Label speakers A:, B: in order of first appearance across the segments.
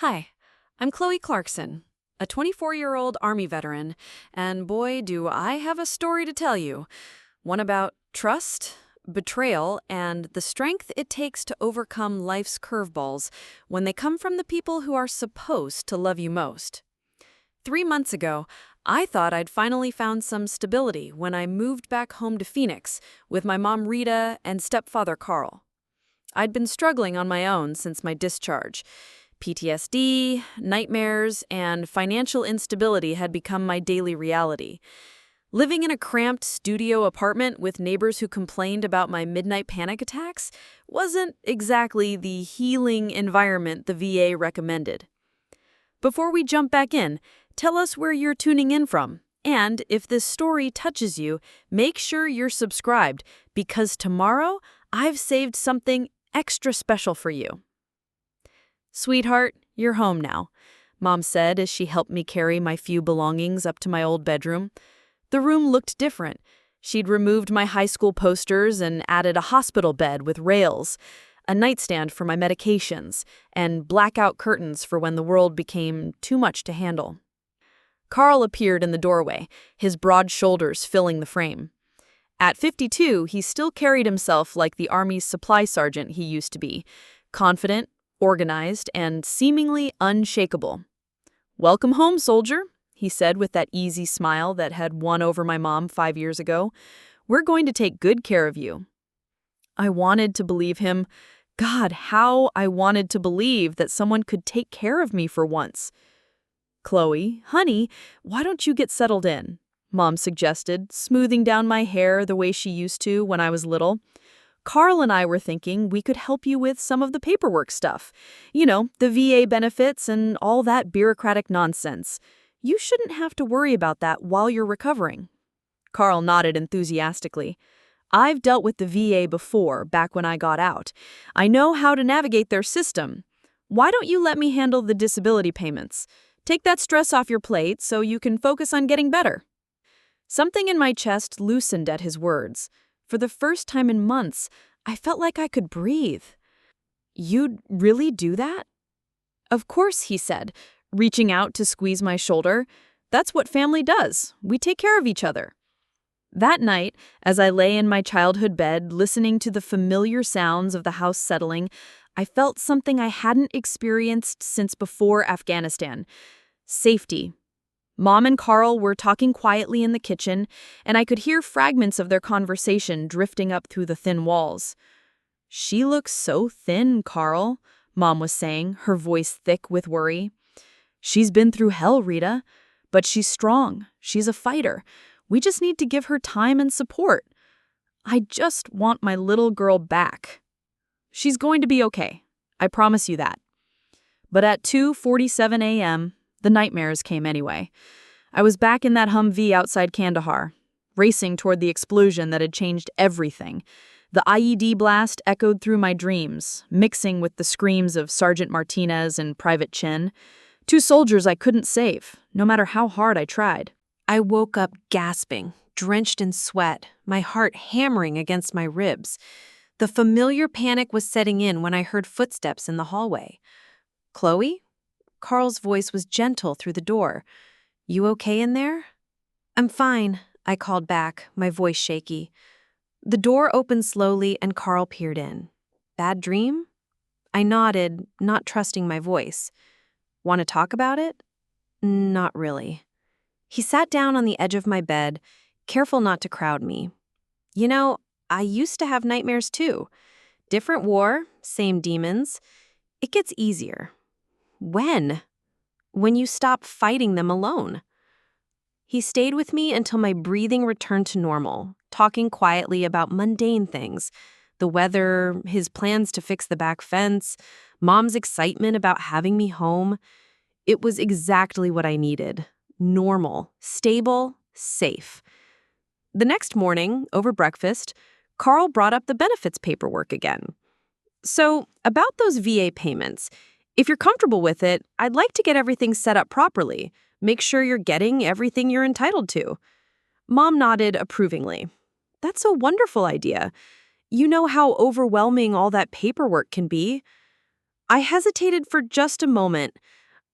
A: Hi, I'm Chloe Clarkson, a 24-year-old Army veteran, and boy, do I have a story to tell you. One about trust, betrayal, and the strength it takes to overcome life's curveballs when they come from the people who are supposed to love you most. 3 months ago, I thought I'd finally found some stability when I moved back home to Phoenix with my mom Rita and stepfather Carl. I'd been struggling on my own since my discharge. PTSD, nightmares, and financial instability had become my daily reality. Living in a cramped studio apartment with neighbors who complained about my midnight panic attacks wasn't exactly the healing environment the VA recommended. Before we jump back in, tell us where you're tuning in from. And if this story touches you, make sure you're subscribed because tomorrow I've saved something extra special for you. "Sweetheart, you're home now," Mom said as she helped me carry my few belongings up to my old bedroom. The room looked different. She'd removed my high school posters and added a hospital bed with rails, a nightstand for my medications, and blackout curtains for when the world became too much to handle. Carl appeared in the doorway, his broad shoulders filling the frame. At 52, he still carried himself like the Army's supply sergeant he used to be, confident, organized, and seemingly unshakable. "Welcome home, soldier," he said with that easy smile that had won over my mom 5 years ago. "We're going to take good care of you." I wanted to believe him. God, how I wanted to believe that someone could take care of me for once. "Chloe, honey, why don't you get settled in?" Mom suggested, smoothing down my hair the way she used to when I was little. "Carl and I were thinking we could help you with some of the paperwork stuff. You know, the VA benefits and all that bureaucratic nonsense. You shouldn't have to worry about that while you're recovering." Carl nodded enthusiastically. "I've dealt with the VA before, back when I got out. I know how to navigate their system. Why don't you let me handle the disability payments? Take that stress off your plate so you can focus on getting better." Something in my chest loosened at his words. For the first time in months, I felt like I could breathe. "You'd really do that?" "Of course," he said, reaching out to squeeze my shoulder. "That's what family does. We take care of each other." That night, as I lay in my childhood bed listening to the familiar sounds of the house settling, I felt something I hadn't experienced since before Afghanistan. Safety. Mom and Carl were talking quietly in the kitchen, and I could hear fragments of their conversation drifting up through the thin walls. "She looks so thin, Carl," Mom was saying, her voice thick with worry. "She's been through hell, Rita, but she's strong. She's a fighter. We just need to give her time and support. I just want my little girl back." "She's going to be okay. I promise you that." But at 2:47 a.m., the nightmares came anyway. I was back in that Humvee outside Kandahar, racing toward the explosion that had changed everything. The IED blast echoed through my dreams, mixing with the screams of Sergeant Martinez and Private Chin, two soldiers I couldn't save, no matter how hard I tried. I woke up gasping, drenched in sweat, my heart hammering against my ribs. The familiar panic was setting in when I heard footsteps in the hallway. "Chloe?" Carl's voice was gentle through the door. "You okay in there?" "I'm fine," I called back, my voice shaky. The door opened slowly and Carl peered in. "Bad dream?" I nodded, not trusting my voice. "Want to talk about it?" "Not really." He sat down on the edge of my bed, careful not to crowd me. "You know, I used to have nightmares too. Different war, same demons. It gets easier." "When?" "When you stop fighting them alone." He stayed with me until my breathing returned to normal, talking quietly about mundane things. The weather, his plans to fix the back fence, Mom's excitement about having me home. It was exactly what I needed. Normal, stable, safe. The next morning, over breakfast, Carl brought up the benefits paperwork again. "So, about those VA payments, if you're comfortable with it, I'd like to get everything set up properly. Make sure you're getting everything you're entitled to." Mom nodded approvingly. "That's a wonderful idea. You know how overwhelming all that paperwork can be."
B: I hesitated for just a moment.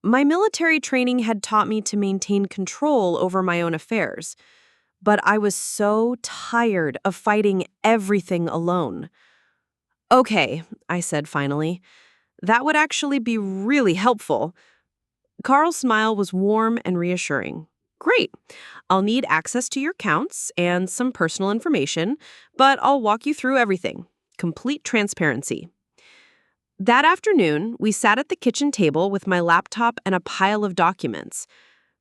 B: My military training had taught me to maintain control over my own affairs, but I was so tired of fighting everything alone. Okay, I said finally. That would actually be really helpful. Carl's smile was warm and reassuring. Great. I'll need access to your accounts and some personal information, but I'll walk you through everything. Complete transparency. That afternoon, we sat at the kitchen table with my laptop and a pile of documents.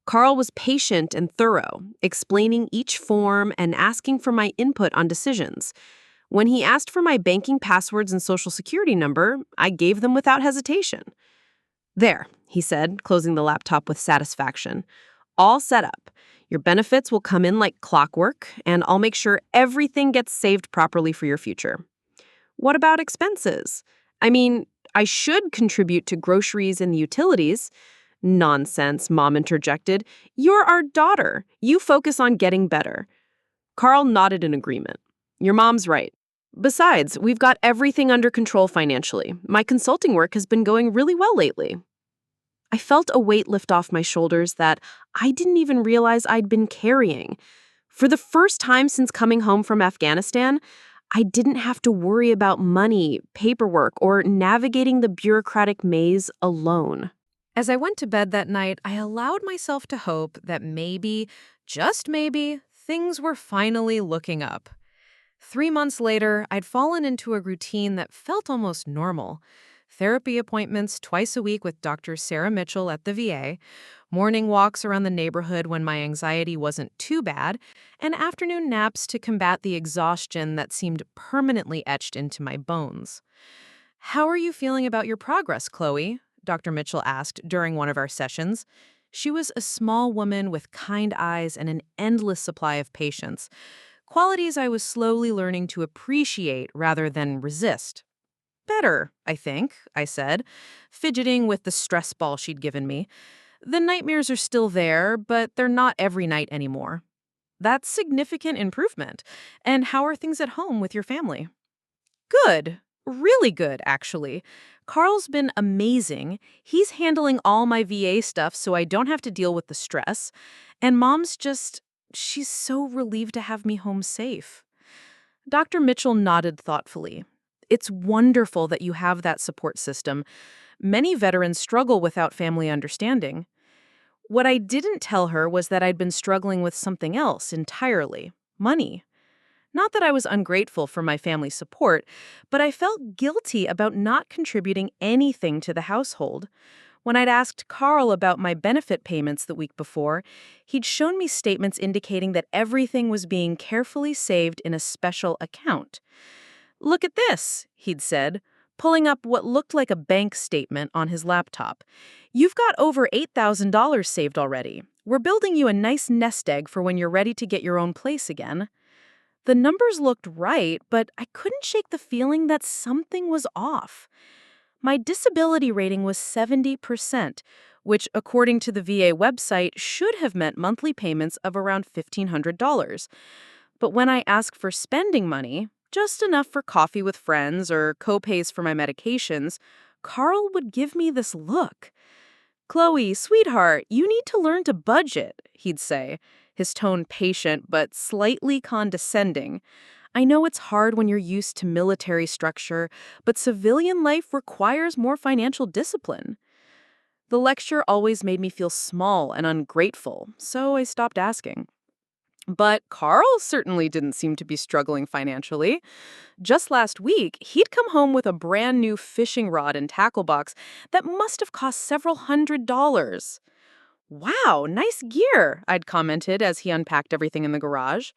B: Carl was patient and thorough, explaining each form and asking for my input on decisions. When he asked for my banking passwords and social security number, I gave them without hesitation. There, he said, closing the laptop with satisfaction. All set up. Your benefits will come in like clockwork, and I'll make sure everything gets saved properly for your future. What about expenses? I mean, I should contribute to groceries and the utilities. Nonsense, Mom interjected. You're our daughter. You focus on getting better. Carl nodded in agreement. Your mom's right. Besides, we've got everything under control financially. My consulting work has been going really well lately. I felt a weight lift off my shoulders that I didn't even realize I'd been carrying. For the first time since coming home from Afghanistan, I didn't have to worry about money, paperwork, or navigating the bureaucratic maze alone.
A: As I went to bed that night, I allowed myself to hope that maybe, just maybe, things were finally looking up. 3 months later, I'd fallen into a routine that felt almost normal. Therapy appointments twice a week with Dr. Sarah Mitchell at the VA, morning walks around the neighborhood when my anxiety wasn't too bad, and afternoon naps to combat the exhaustion that seemed permanently etched into my bones. "How are you feeling about your progress, Chloe?" Dr. Mitchell asked during one of our sessions. She was a small woman with kind eyes and an endless supply of patience, qualities I was slowly learning to appreciate rather than resist. "Better, I think," I said, fidgeting with the stress ball she'd given me. "The nightmares are still there, but they're not every night anymore." "That's significant improvement. And how are things at home with your family?" "Good. Really good, actually. Carl's been amazing. He's handling all my VA stuff so I don't have to deal with the stress. And she's so relieved to have me home safe." Dr. Mitchell nodded thoughtfully. "It's wonderful that you have that support system. Many veterans struggle without family understanding." What I didn't tell her was that I'd been struggling with something else entirely: money. Not that I was ungrateful for my family's support, but I felt guilty about not contributing anything to the household. When I'd asked Carl about my benefit payments the week before, he'd shown me statements indicating that everything was being carefully saved in a special account. "Look at this," he'd said, pulling up what looked like a bank statement on his laptop. "You've got over $8,000 saved already. We're building you a nice nest egg for when you're ready to get your own place again." The numbers looked right, but I couldn't shake the feeling that something was off. My disability rating was 70%, which, according to the VA website, should have meant monthly payments of around $1,500. But when I asked for spending money, just enough for coffee with friends or co-pays for my medications, Carl would give me this look. "Chloe, sweetheart, you need to learn to budget," he'd say, his tone patient but slightly condescending. "I know it's hard when you're used to military structure, but civilian life requires more financial discipline." The lecture always made me feel small and ungrateful, so I stopped asking. But Carl certainly didn't seem to be struggling financially. Just last week, he'd come home with a brand new fishing rod and tackle box that must have cost several $100s. "Wow, nice gear," I'd commented as he unpacked everything in the garage.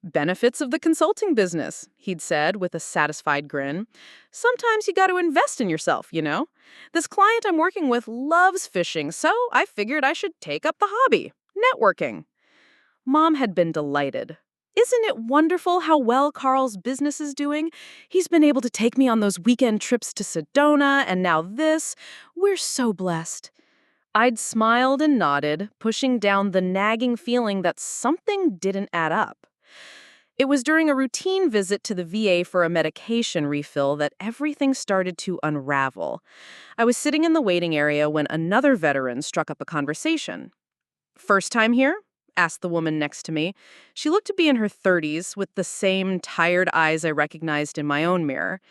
A: "Benefits of the consulting business," he'd said with a satisfied grin. "Sometimes you got to invest in yourself, you know? This client I'm working with loves fishing, so I figured I should take up the hobby, networking." Mom had been delighted. "Isn't it wonderful how well Carl's business is doing? He's been able to take me on those weekend trips to Sedona, and now this. We're so blessed." I'd smiled and nodded, pushing down the nagging feeling that something didn't add up.
B: It was during a routine visit to the VA for a medication refill that everything started to unravel. I was sitting in the waiting area when another veteran struck up a conversation. "First time here?" asked the woman next to me. She looked to be in her 30s with the same tired eyes I recognized in my own mirror.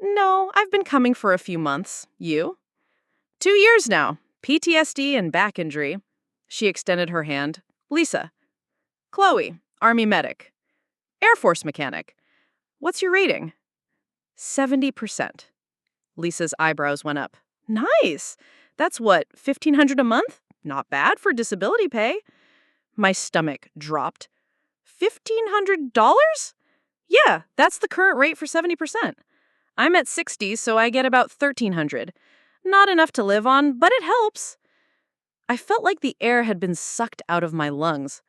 B: "No, I've been coming for a few months. You?" "2 years now. PTSD and back injury." She extended her hand. "Lisa." "Chloe, Army medic. Air Force mechanic. What's your rating?" 70%. Lisa's eyebrows went up. "Nice. That's what, $1,500 a month? Not bad for disability pay." My stomach dropped. $1,500? "Yeah, that's the current rate for 70%. I'm at 60, so I get about $1,300. Not enough to live on, but it helps." I felt like the air had been sucked out of my lungs.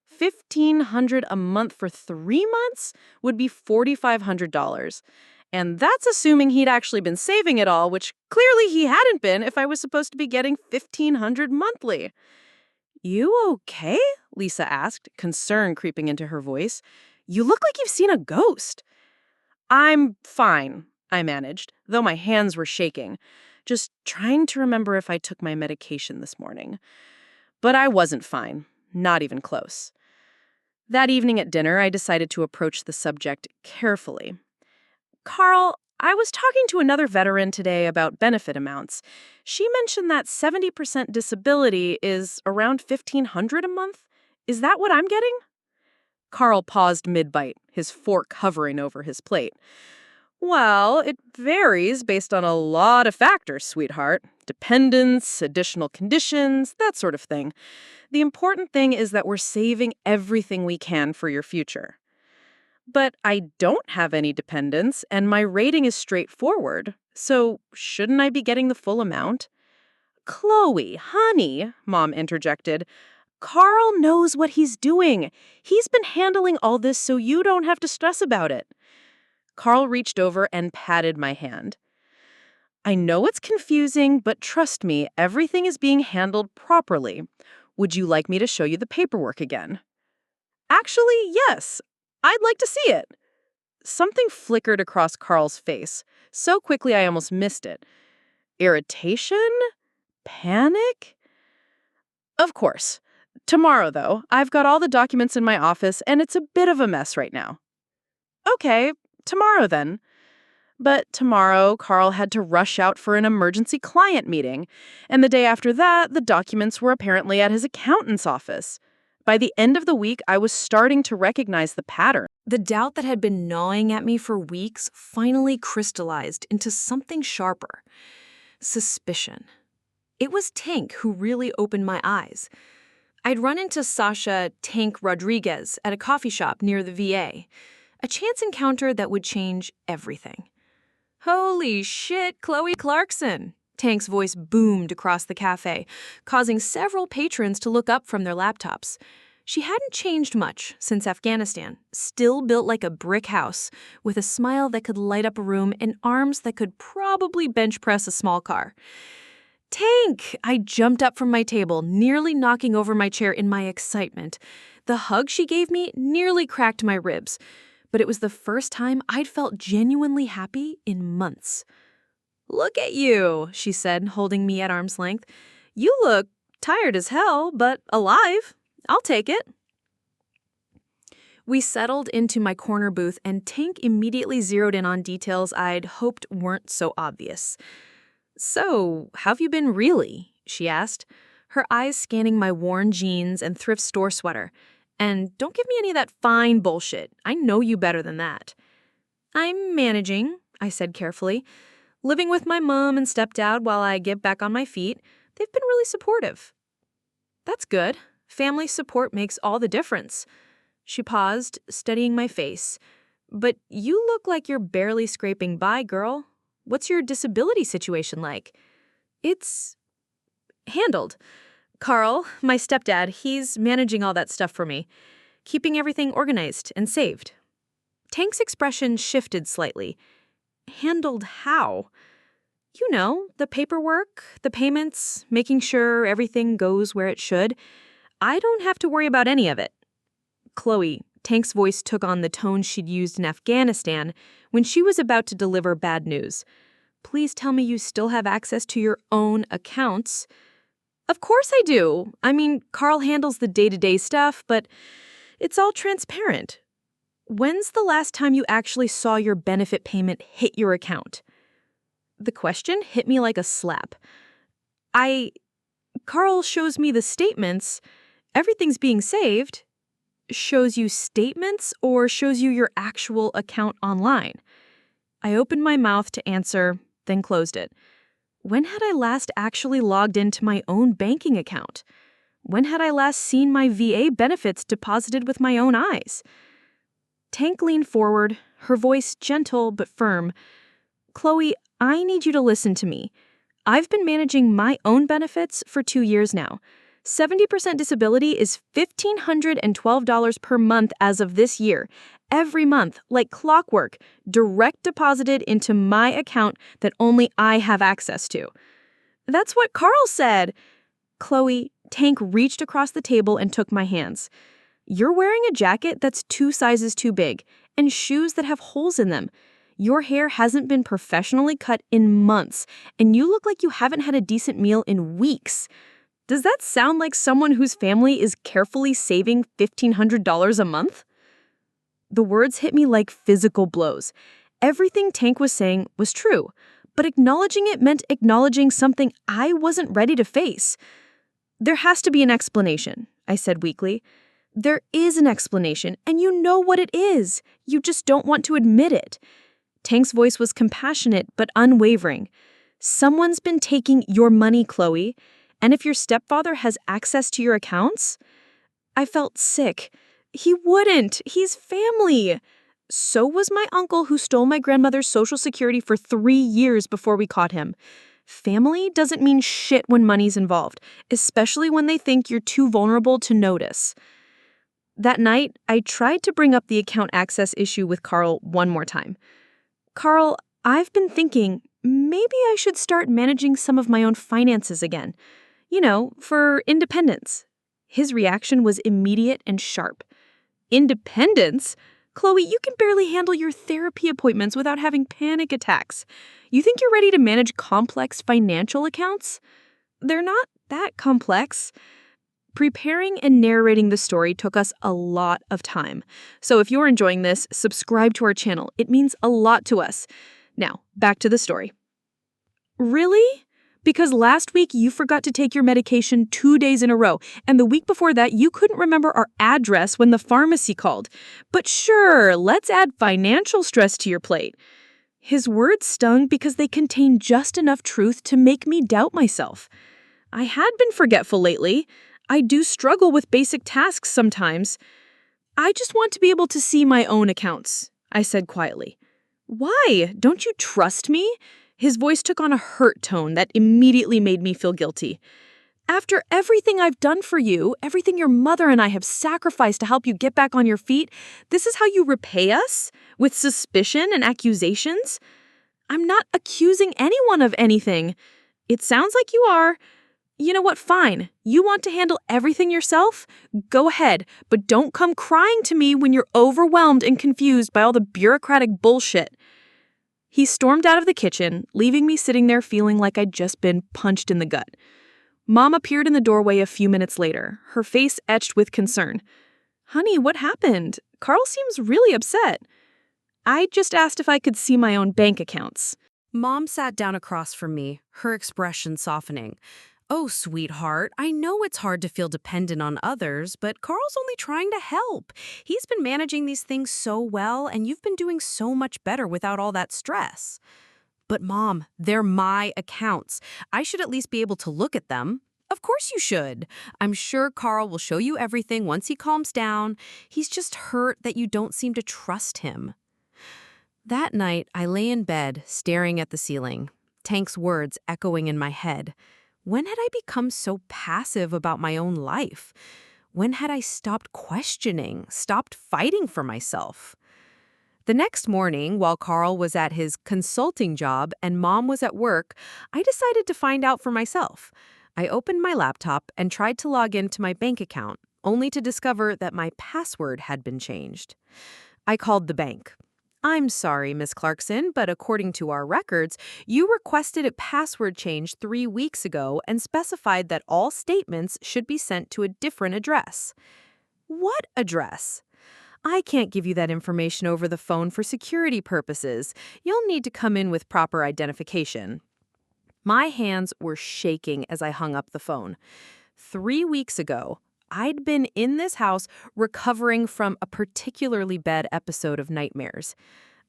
B: $1,500 a month for 3 months would be $4,500. And that's assuming he'd actually been saving it all, which clearly he hadn't been if I was supposed to be getting $1,500 monthly. "You okay?" Lisa asked, concern creeping into her voice. "You look like you've seen a ghost." "I'm fine," I managed, though my hands were shaking, just trying to remember if I took my medication this morning. But I wasn't fine, not even close. That evening at dinner, I decided to approach the subject carefully. "Carl, I was talking to another veteran today about benefit amounts. She mentioned that 70% disability is around $1,500 a month. Is that what I'm getting?" Carl paused mid-bite, his fork hovering over his plate. "Well, it varies based on a lot of factors, sweetheart. Dependence, additional conditions, that sort of thing. The important thing is that we're saving everything we can for your future." "But I don't have any dependents, and my rating is straightforward. So shouldn't I be getting the full amount?" "Chloe, honey," Mom interjected, "Carl knows what he's doing. He's been handling all this so you don't have to stress about it." Carl reached over and patted my hand. "I know it's confusing, but trust me, everything is being handled properly. Would you like me to show you the paperwork again?" "Actually, yes. I'd like to see it." Something flickered across Carl's face, so quickly I almost missed it. Irritation? Panic? "Of course. Tomorrow, though. I've got all the documents in my office, and it's a bit of a mess right now." "Okay, tomorrow then." But tomorrow, Carl had to rush out for an emergency client meeting, and the day after that, the documents were apparently at his accountant's office. By the end of the week, I was starting to recognize the pattern.
A: The doubt that had been gnawing at me for weeks finally crystallized into something sharper. Suspicion. It was Tank who really opened my eyes. I'd run into Sasha Tank Rodriguez at a coffee shop near the VA, a chance encounter that would change everything. "Holy shit, Chloe Clarkson!" Tank's voice boomed across the cafe, causing several patrons to look up from their laptops. She hadn't changed much since Afghanistan, still built like a brick house, with a smile that could light up a room and arms that could probably bench press a small car. "Tank!" I jumped up from my table, nearly knocking over my chair in my excitement. The hug she gave me nearly cracked my ribs, but it was the first time I'd felt genuinely happy in months. "Look at you," she said, holding me at arm's length. "You look tired as hell, but alive. I'll take it." We settled into my corner booth, and Tank immediately zeroed in on details I'd hoped weren't so obvious. "So, how've you been really?" she asked, her eyes scanning my worn jeans and thrift store sweater. "And don't give me any of that fine bullshit. I know you better than that." "I'm managing," I said carefully. "Living with my mom and stepdad while I get back on my feet. They've been really supportive." "That's good. Family support makes all the difference." She paused, studying my face. "But you look like you're barely scraping by, girl. What's your disability situation like?" "It's handled. Carl, my stepdad, he's managing all that stuff for me, keeping everything organized and saved." Tank's expression shifted slightly. "Handled how?" "You know, the paperwork, the payments, making sure everything goes where it should. I don't have to worry about any of it." "Chloe,
B: Tank's voice took on the tone she'd used in Afghanistan when she was about to deliver bad news. "Please tell me you still have access to your own accounts." "Of course I do. I mean, Carl handles the day-to-day stuff, but it's all transparent." "When's the last time you actually saw your benefit payment hit your account?" The question hit me like a slap. Carl shows me the statements. Everything's being saved. Shows you statements or shows you your actual account online? I opened my mouth to answer, then closed it. When had I last actually logged into my own banking account? When had I last seen my VA benefits deposited with my own eyes? Tank leaned forward, her voice gentle but firm. "Chloe, I need you to listen to me. I've been managing my own benefits for 2 years now. 70% disability is $1,512 per month as of this year. Every month, like clockwork, direct deposited into my account that only I have access to." "That's what Carl said." "Chloe," Tank reached across the table and took my hands. "You're wearing a jacket that's 2 sizes too big and shoes that have holes in them. Your hair hasn't been professionally cut in months, and you look like you haven't had a decent meal in weeks. Does that sound like someone whose family is carefully saving $1,500 a month?" The words hit me like physical blows. Everything Tank was saying was true, but acknowledging it meant acknowledging something I wasn't ready to face. "There has to be an explanation," I said weakly. "There is an explanation, and you know what it is. You just don't want to admit it." Tank's voice was compassionate but unwavering. "Someone's been taking your money, Chloe. And if your stepfather has access to your accounts?" I felt sick. "He wouldn't. He's family." "So was my uncle who stole my grandmother's Social Security for 3 years before we caught him. Family doesn't mean shit when money's involved, especially when they think you're too vulnerable to notice." That night, I tried to bring up the account access issue with Carl one more time. "Carl, I've been thinking maybe I should start managing some of my own finances again. For independence." His reaction was immediate and sharp. "Independence? Chloe, you can barely handle your therapy appointments without having panic attacks. You think you're ready to manage complex financial accounts? They're not that complex." Preparing and narrating the story took us a lot of time. So if you're enjoying this, subscribe to our channel. It means a lot to us. Now, back to the story. "Really? Because last week you forgot to take your medication 2 days in a row, and the week before that you couldn't remember our address when the pharmacy called. But sure, let's add financial stress to your plate." His words stung because they contained just enough truth to make me doubt myself. I had been forgetful lately. I do struggle with basic tasks sometimes. "I just want to be able to see my own accounts," I said quietly. "Why? Don't you trust me?" His voice took on a hurt tone that immediately made me feel guilty. "After everything I've done for you, everything your mother and I have sacrificed to help you get back on your feet, this is how you repay us? With suspicion and accusations?" "I'm not accusing anyone of anything." "It sounds like you are." "You know what? Fine. You want to handle everything yourself? Go ahead, but don't come crying to me when you're overwhelmed and confused by all the bureaucratic bullshit." He stormed out of the kitchen, leaving me sitting there feeling like I'd just been punched in the gut. Mom appeared in the doorway a few minutes later, her face etched with concern. "Honey, what happened? Carl seems really upset." "I just asked if I could see my own bank accounts."
A: Mom sat down across from me, her expression softening. "Oh, sweetheart, I know it's hard to feel dependent on others, but Carl's only trying to help. He's been managing these things so well, and you've been doing so much better without all that stress." "But Mom, they're my accounts. I should at least be able to look at them." "Of course you should. I'm sure Carl will show you everything once he calms down. He's just hurt that you don't seem to trust him." That night, I lay in bed, staring at the ceiling, Tank's words echoing in my head. When had I become so passive about my own life? When had I stopped questioning, stopped fighting for myself? The next morning, while Carl was at his consulting job and Mom was at work, I decided to find out for myself. I opened my laptop and tried to log into my bank account,
B: only to discover that my password had been changed. I called the bank. "I'm sorry, Miss Clarkson, but according to our records, you requested a password change 3 weeks ago and specified that all statements should be sent to a different address." "What address?" "I can't give you that information over the phone for security purposes. You'll need to come in with proper identification." My hands were shaking as I hung up the phone. 3 weeks ago, I'd been in this house recovering from a particularly bad episode of nightmares.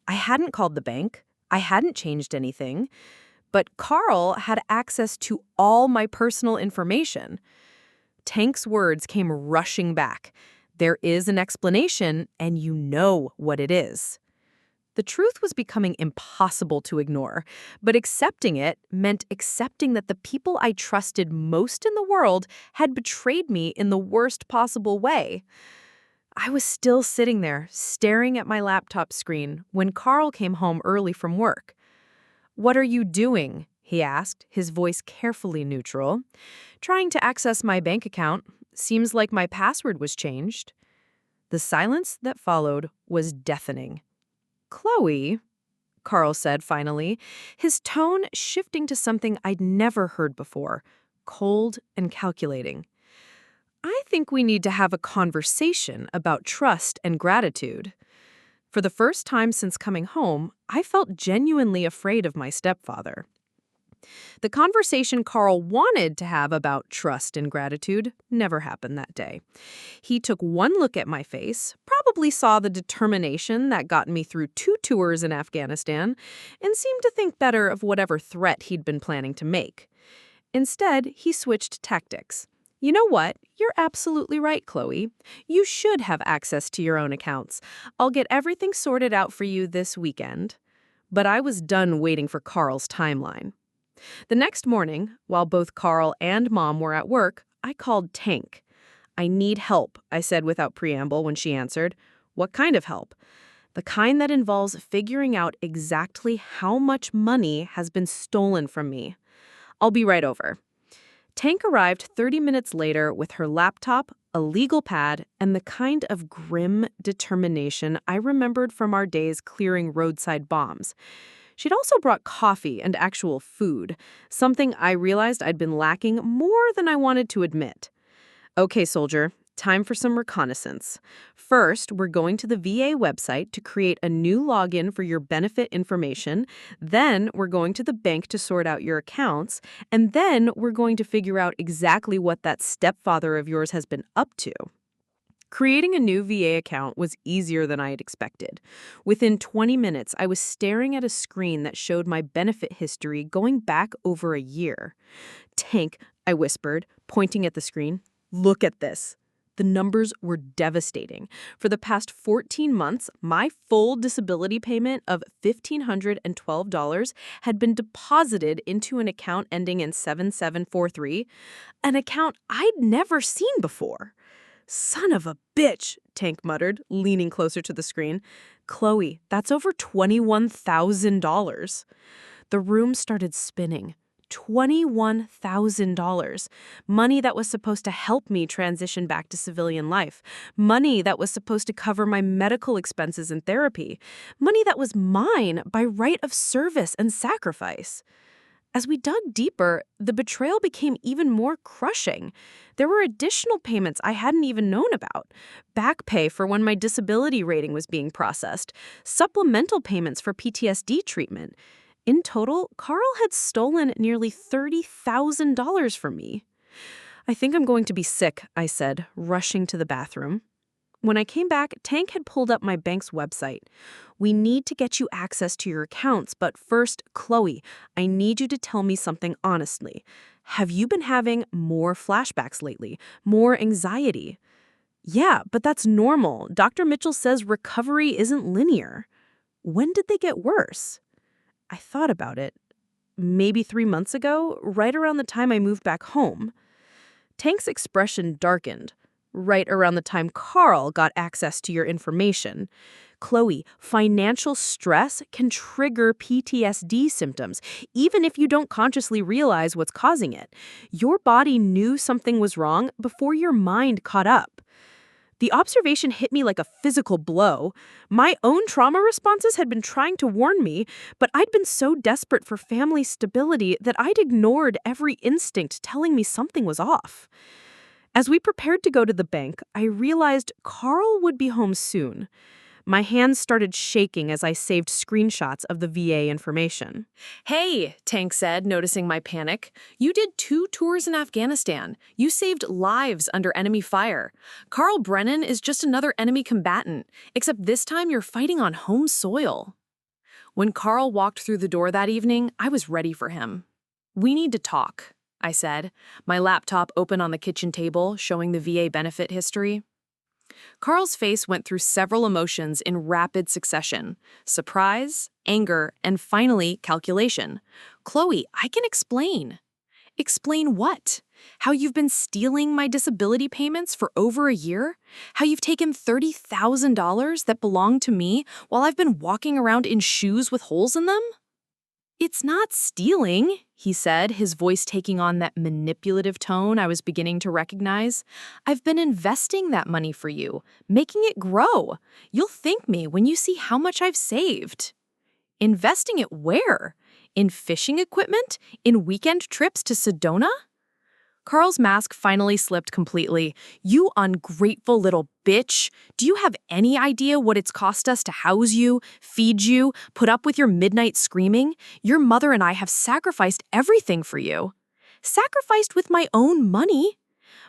B: I hadn't called the bank. I hadn't changed anything. But Carl had access to all my personal information. Tank's words came rushing back. "There is an explanation, and you know what it is." The truth was becoming impossible to ignore, but accepting it meant accepting that the people I trusted most in the world had betrayed me in the worst possible way. I was still sitting there, staring at my laptop screen, when Carl came home early from work. "What are you doing?" he asked, his voice carefully neutral. "Trying to access my bank account. Seems like my password was changed." The silence that followed was deafening. "Chloe," Carl said finally, his tone shifting to something I'd never heard before, cold and calculating. "I think we need to have a conversation about trust and gratitude." For the first time since coming home, I felt genuinely afraid of my stepfather. The conversation Carl wanted to have about trust and gratitude never happened that day. He took one look at my face, probably saw the determination that got me through 2 tours in Afghanistan, and seemed to think better of whatever threat he'd been planning to make. Instead, he switched tactics. "You know what? You're absolutely right, Chloe. You should have access to your own accounts. I'll get everything sorted out for you this weekend." But I was done waiting for Carl's timeline. The next morning, while both Carl and Mom were at work, I called Tank. "I need help," I said without preamble when she answered. "What kind of help?" "The kind that involves figuring out exactly how much money has been stolen from me." "I'll be right over." Tank arrived 30 minutes later with her laptop, a legal pad, and the kind of grim determination I remembered from our days clearing roadside bombs. She'd also brought coffee and actual food, something I realized I'd been lacking more than I wanted to admit. "Okay, soldier, time for some reconnaissance. First, we're going to the VA website to create a new login for your benefit information. Then, we're going to the bank to sort out your accounts. And then, we're going to figure out exactly what that stepfather of yours has been up to." Creating a new VA account was easier than I had expected. Within 20 minutes, I was staring at a screen that showed my benefit history going back over a year. "Tank," I whispered, pointing at the screen. "Look at this." The numbers were devastating. For the past 14 months, my full disability payment of $1,512 had been deposited into an account ending in 7743, an account I'd never seen before. "Son of a bitch," Tank muttered, leaning closer to the screen. "Chloe, that's over $21,000. The room started spinning. $21,000. Money that was supposed to help me transition back to civilian life. Money that was supposed to cover my medical expenses and therapy. Money that was mine by right of service and sacrifice. As we dug deeper, the betrayal became even more crushing. There were additional payments I hadn't even known about. Back pay for when my disability rating was being processed. Supplemental payments for PTSD treatment. In total, Carl had stolen nearly $30,000 from me. "I think I'm going to be sick," I said, rushing to the bathroom. When I came back, Tank had pulled up my bank's website. "We need to get you access to your accounts, but first, Chloe, I need you to tell me something honestly. Have you been having more flashbacks lately? More anxiety?" "Yeah, but that's normal. Dr. Mitchell says recovery isn't linear." "When did they get worse?" I thought about it. Maybe 3 months ago, right around the time I moved back home. Tank's expression darkened. "Right around the time Carl got access to your information. Chloe, financial stress can trigger PTSD symptoms, even if you don't consciously realize what's causing it. Your body knew something was wrong before your mind caught up. The observation hit me like a physical blow. My own trauma responses had been trying to warn me, but I'd been so desperate for family stability that I'd ignored every instinct telling me something was off. As we prepared to go to the bank, I realized Carl would be home soon. My hands started shaking as I saved screenshots of the VA information.
A: Hey, Tank said, noticing my panic. You did 2 tours in Afghanistan. You saved lives under enemy fire. Carl Brennan is just another enemy combatant, except this time you're fighting on home soil. When Carl walked through the door that evening, I was ready for him. We need to talk, I said, my laptop open on the kitchen table, showing the VA benefit history. Carl's face went through several emotions in rapid succession: surprise, anger, and finally, calculation. Chloe, I can explain. Explain what? How you've been stealing my disability payments for over a year? How you've taken $30,000 that belonged to me while I've been walking around in shoes with holes in them? It's not stealing, he said, his voice taking on that manipulative tone I was beginning to recognize. I've been investing that money for you, making it grow. You'll thank me when you see how much I've saved. Investing it where? In fishing equipment? In weekend trips to Sedona? Carl's mask finally slipped completely. You ungrateful little bitch. Do you have any idea what it's cost us to house you, feed you, put up with your midnight screaming? Your mother and I have sacrificed everything for you. Sacrificed with my own money?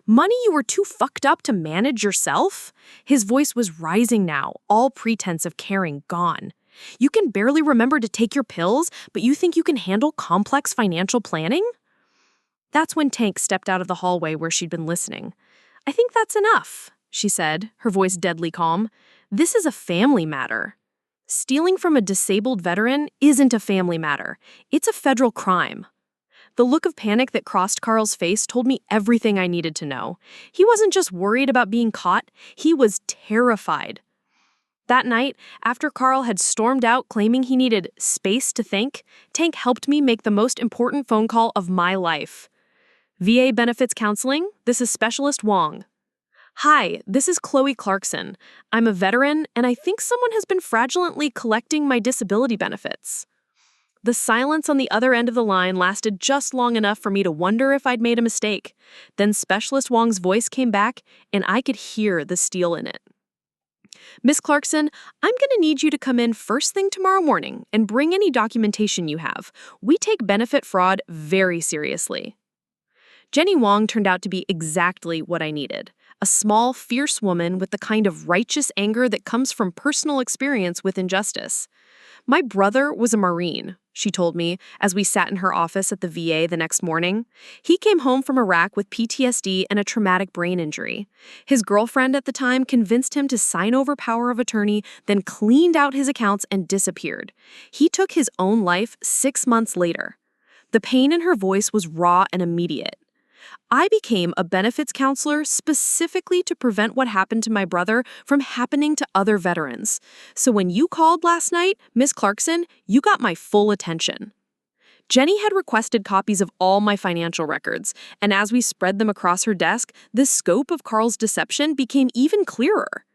A: Money you were too fucked up to manage yourself? His voice was rising now, all pretense of caring gone. You can barely remember to take your pills, but you think you can handle complex financial planning? That's when Tank stepped out of the hallway where she'd been listening. I think that's enough, she said, her voice deadly calm. This is a family matter. Stealing from a disabled veteran isn't a family matter. It's a federal crime. The look of panic that crossed Carl's face told me everything I needed to know. He wasn't just worried about being caught, he was terrified. That night, after Carl had stormed out claiming he needed space to think, Tank helped me make the most important phone call of my life. VA Benefits Counseling, this is Specialist Wong. Hi, this is Chloe Clarkson. I'm a veteran, and I think someone has been fraudulently collecting my disability benefits. The silence on the other end of the line lasted just long enough for me to wonder if I'd made a mistake. Then Specialist Wong's voice came back, and I could hear the steel in it. Miss Clarkson, I'm going to need you to come in first thing tomorrow morning and bring any documentation you have. We take benefit fraud very seriously. Jenny Wong turned out to be exactly what I needed. A small, fierce woman with the kind of righteous anger that comes from personal experience with injustice. My brother was a Marine, she told me as we sat in her office at the VA the next morning. He came home from Iraq with PTSD and a traumatic brain injury. His girlfriend at the time convinced him to sign over power of attorney, then cleaned out his accounts and disappeared. He took his own life 6 months later. The pain in her voice was raw and immediate. I became a benefits counselor specifically to prevent what happened to my brother from happening to other veterans. So when you called last night, Miss Clarkson, you got my full attention. Jenny had requested copies of all my financial records, and as we spread them across her desk, the scope of Carl's deception became even clearer.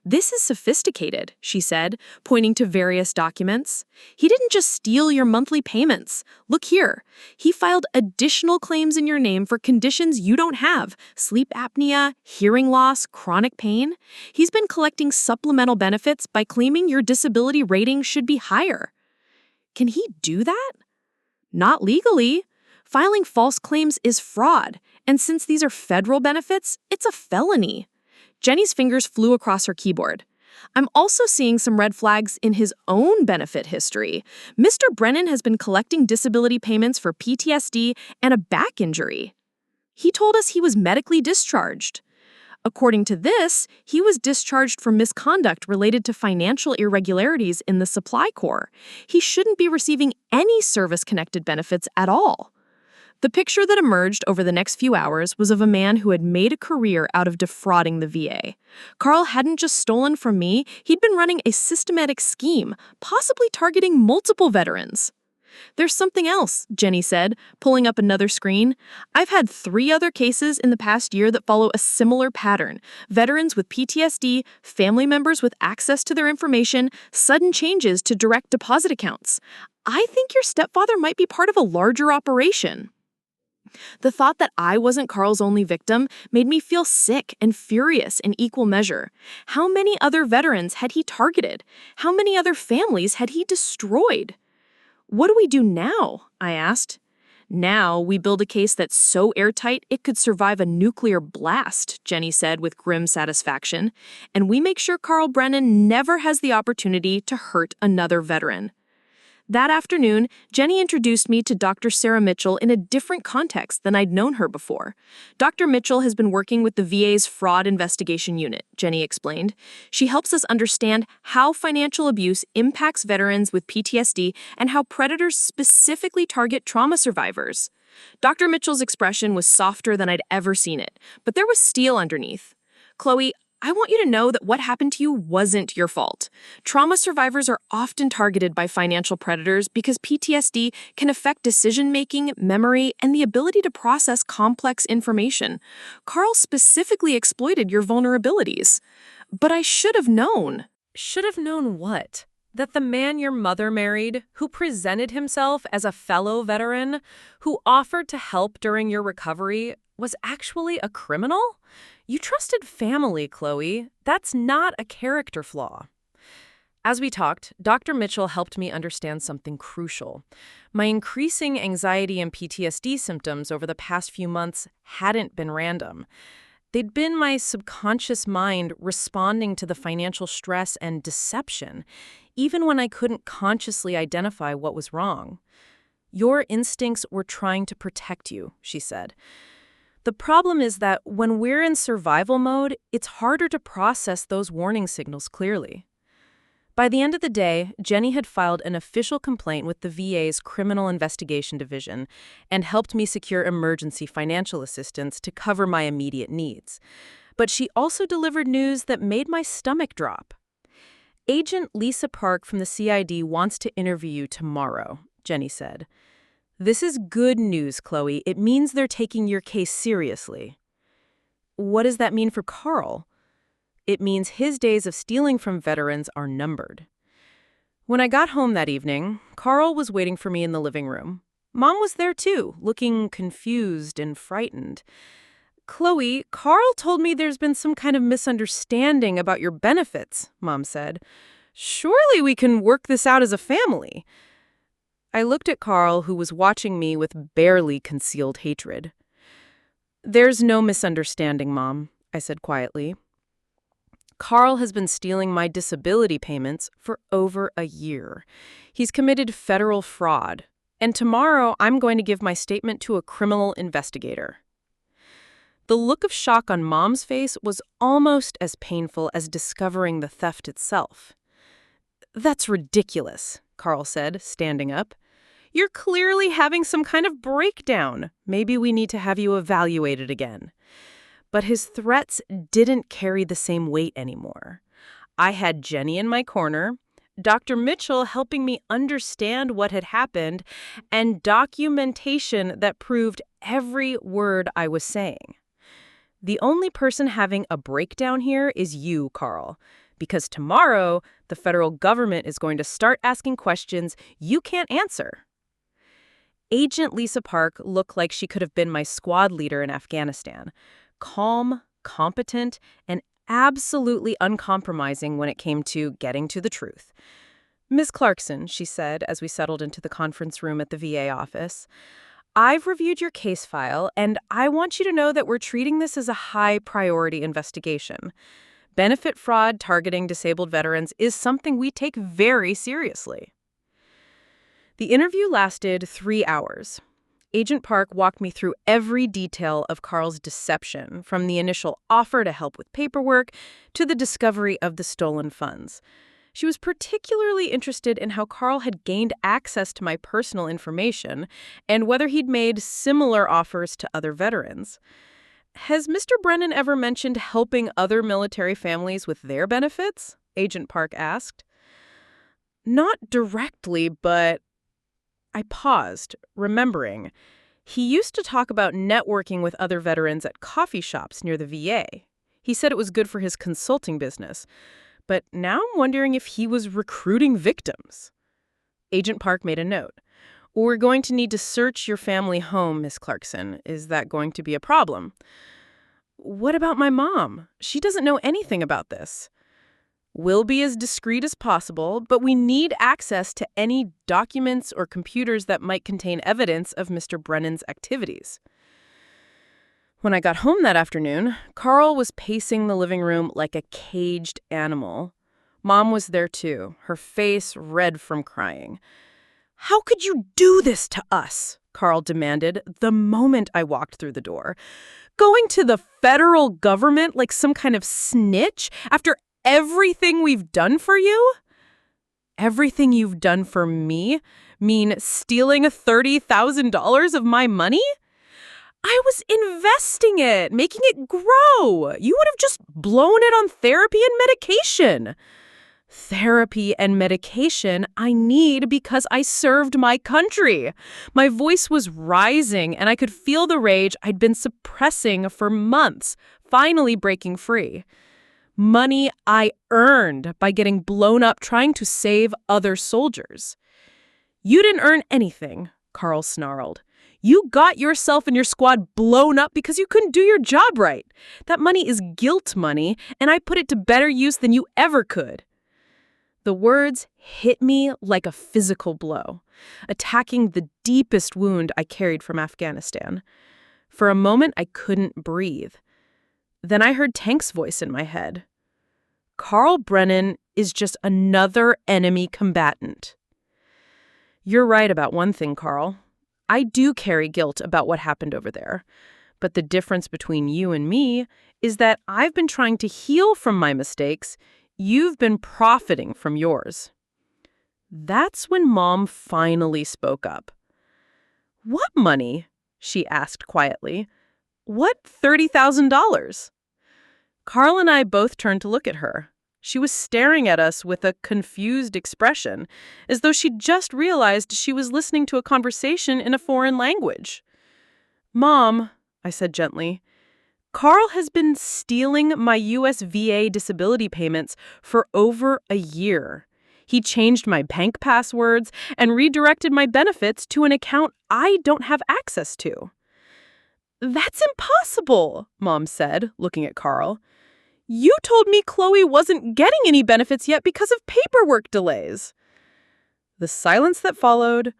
A: This is sophisticated, she said, pointing to various documents. He didn't just steal your monthly payments. Look here. He filed additional claims in your name for conditions you don't have: sleep apnea, hearing loss, chronic pain. He's been collecting supplemental benefits by claiming your disability rating should be higher. Can he do that? Not legally. Filing false claims is fraud, and since these are federal benefits, it's a felony. Jenny's fingers flew across her keyboard. I'm also seeing some red flags in his own benefit history. Mr. Brennan has been collecting disability payments for PTSD and a back injury. He told us he was medically discharged. According to this, he was discharged for misconduct related to financial irregularities in the Supply Corps. He shouldn't be receiving any service-connected benefits at all. The picture that emerged over the next few hours was of a man who had made a career out of defrauding the VA. Carl hadn't just stolen from me, he'd been running a systematic scheme, possibly targeting multiple veterans.
B: There's something else, Jenny said, pulling up another screen. I've had 3 other cases in the past year that follow a similar pattern. Veterans with PTSD, family members with access to their information, sudden changes to direct deposit accounts. I think your stepfather might be part of a larger operation. The thought that I wasn't Carl's only victim made me feel sick and furious in equal measure. How many other veterans had he targeted? How many other families had he destroyed? What do we do now? I asked. Now we build a case that's so airtight it could survive a nuclear blast, Jenny said with grim satisfaction, and we make sure Carl Brennan never has the opportunity to hurt another veteran. That afternoon, Jenny introduced me to Dr. Sarah Mitchell in a different context than I'd known her before. Dr. Mitchell has been working with the VA's Fraud Investigation Unit, Jenny explained. She helps us understand how financial abuse impacts veterans with PTSD and how predators specifically target trauma survivors. Dr. Mitchell's expression was softer than I'd ever seen it, but there was steel underneath. Chloe, I want you to know that what happened to you wasn't your fault. Trauma survivors are often targeted by financial predators because PTSD can affect decision-making, memory, and the ability to process complex information. Carl specifically exploited your vulnerabilities. But I should have known.
A: Should have known what? That the man your mother married, who presented himself as a fellow veteran, who offered to help during your recovery, was actually a criminal? You trusted family, Chloe. That's not a character flaw. As we talked, Dr. Mitchell helped me understand something crucial. My increasing anxiety and PTSD symptoms over the past few months hadn't been random. They'd been my subconscious mind responding to the financial stress and deception, even when I couldn't consciously identify what was wrong. Your instincts were trying to protect you, she said. The problem is that when we're in survival mode, it's harder to process those warning signals clearly. By the end of the day, Jenny had filed an official complaint with the VA's Criminal Investigation Division and helped me secure emergency financial assistance to cover my immediate needs. But she also delivered news that made my stomach drop. Agent Lisa Park from the CID wants to interview you tomorrow, Jenny said. This is good news, Chloe. It means they're taking your case seriously. What does that mean for Carl? It means his days of stealing from veterans are numbered. When I got home that evening, Carl was waiting for me in the living room. Mom was there too, looking confused and frightened. Chloe, Carl told me there's been some kind of misunderstanding about your benefits, Mom said. Surely we can work this out as a family. I looked at Carl, who was watching me with barely concealed hatred. There's no misunderstanding, Mom, I said quietly. Carl has been stealing my disability payments for over a year. He's committed federal fraud, and tomorrow I'm going to give my statement to a criminal investigator. The look of shock on Mom's face was almost as painful as discovering the theft itself. That's ridiculous, Carl said, standing up. You're clearly having some kind of breakdown. Maybe we need to have you evaluated again. But his threats didn't carry the same weight anymore. I had Jenny in my corner, Dr. Mitchell helping me understand what had happened, and documentation that proved every word I was saying. The only person having a breakdown here is you, Carl, because tomorrow the federal government is going to start asking questions you can't answer. Agent Lisa Park looked like she could have been my squad leader in Afghanistan. Calm, competent, and absolutely uncompromising when it came to getting to the truth. Ms. Clarkson, she said as we settled into the conference room at the VA office, I've reviewed your case file, and I want you to know that we're treating this as a high-priority investigation. Benefit fraud targeting disabled veterans is something we take very seriously. The interview lasted 3 hours. Agent Park walked me through every detail of Carl's deception, from the initial offer to help with paperwork to the discovery of the stolen funds. She was particularly interested in how Carl had gained access to my personal information and whether he'd made similar offers to other veterans. Has Mr. Brennan ever mentioned helping other military families with their benefits? Agent Park asked. Not directly, but
C: I paused, remembering. He used to talk about networking with other veterans at coffee shops near the VA. He said it was good for his consulting business. But now I'm wondering if he was recruiting victims. Agent Park made a note. We're going to need to search your family home, Miss Clarkson. Is that going to be a problem? What about my mom? She doesn't know anything about this. We'll be as discreet as possible, but we need access to any documents or computers that might contain evidence of Mr. Brennan's activities. When I got home that afternoon, Carl was pacing the living room like a caged animal. Mom was there too, her face red from crying. "How could you do this to us?" Carl demanded the moment I walked through the door. "Going to the federal government like some kind of snitch after everything we've done for you?" "Everything you've done for me? Mean stealing $30,000 of my money?" "I was investing it, making it grow. You would have just blown it on therapy and medication." "Therapy and medication I need because I served my country." My voice was rising, and I could feel the rage I'd been suppressing for months, finally breaking free. "Money I earned by getting blown up trying to save other soldiers." "You didn't earn anything," Carl snarled. "You got yourself and your squad blown up because you couldn't do your job right. That money is guilt money, and I put it to better use than you ever could." The words hit me like a physical blow, attacking the deepest wound I carried from Afghanistan. For a moment, I couldn't breathe. Then I heard Tank's voice in my head. "Carl Brennan is just another enemy combatant." "You're right about one thing, Carl. I do carry guilt about what happened over there. But the difference between you and me is that I've been trying to heal from my mistakes. You've been profiting from yours." That's when Mom finally spoke up. "What money?" she asked quietly. "What $30,000? Carl and I both turned to look at her. She was staring at us with a confused expression, as though she'd just realized she was listening to a conversation in a foreign language. "Mom," I said gently, "Carl has been stealing my US VA disability payments for over a year. He changed my bank passwords and redirected my benefits to an account I don't have access to." "That's impossible," Mom said, looking at Carl. "You told me Chloe wasn't getting any benefits yet because of paperwork delays." The silence that followed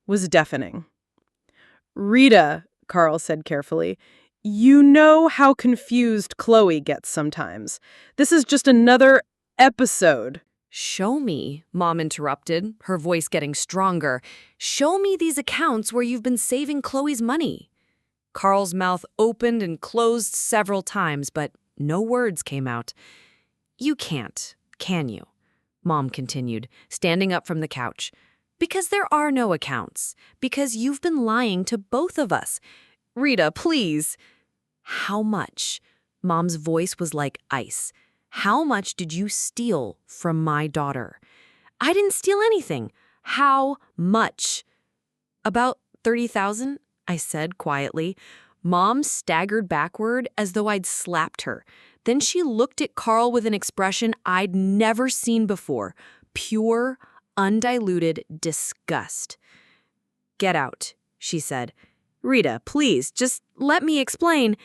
C: was deafening. "Rita," Carl said carefully, "you know how confused Chloe gets sometimes. This is just another episode."
A: "Show me," Mom interrupted, her voice getting stronger. "Show me these accounts where you've been saving Chloe's money." Carl's mouth opened and closed several times, but no words came out. "You can't, can you?" Mom continued, standing up from the couch. "Because there are no accounts. Because you've been lying to both of us. Rita, please." "How much?" Mom's voice was like ice. "How much did you steal from my daughter?" "I didn't steal anything." "How much?" "About 30,000, I said quietly. Mom staggered backward as though I'd slapped her. Then she looked at Carl with an expression I'd never seen before. Pure, undiluted disgust. "Get out," she said. "Rita, please, just let me explain.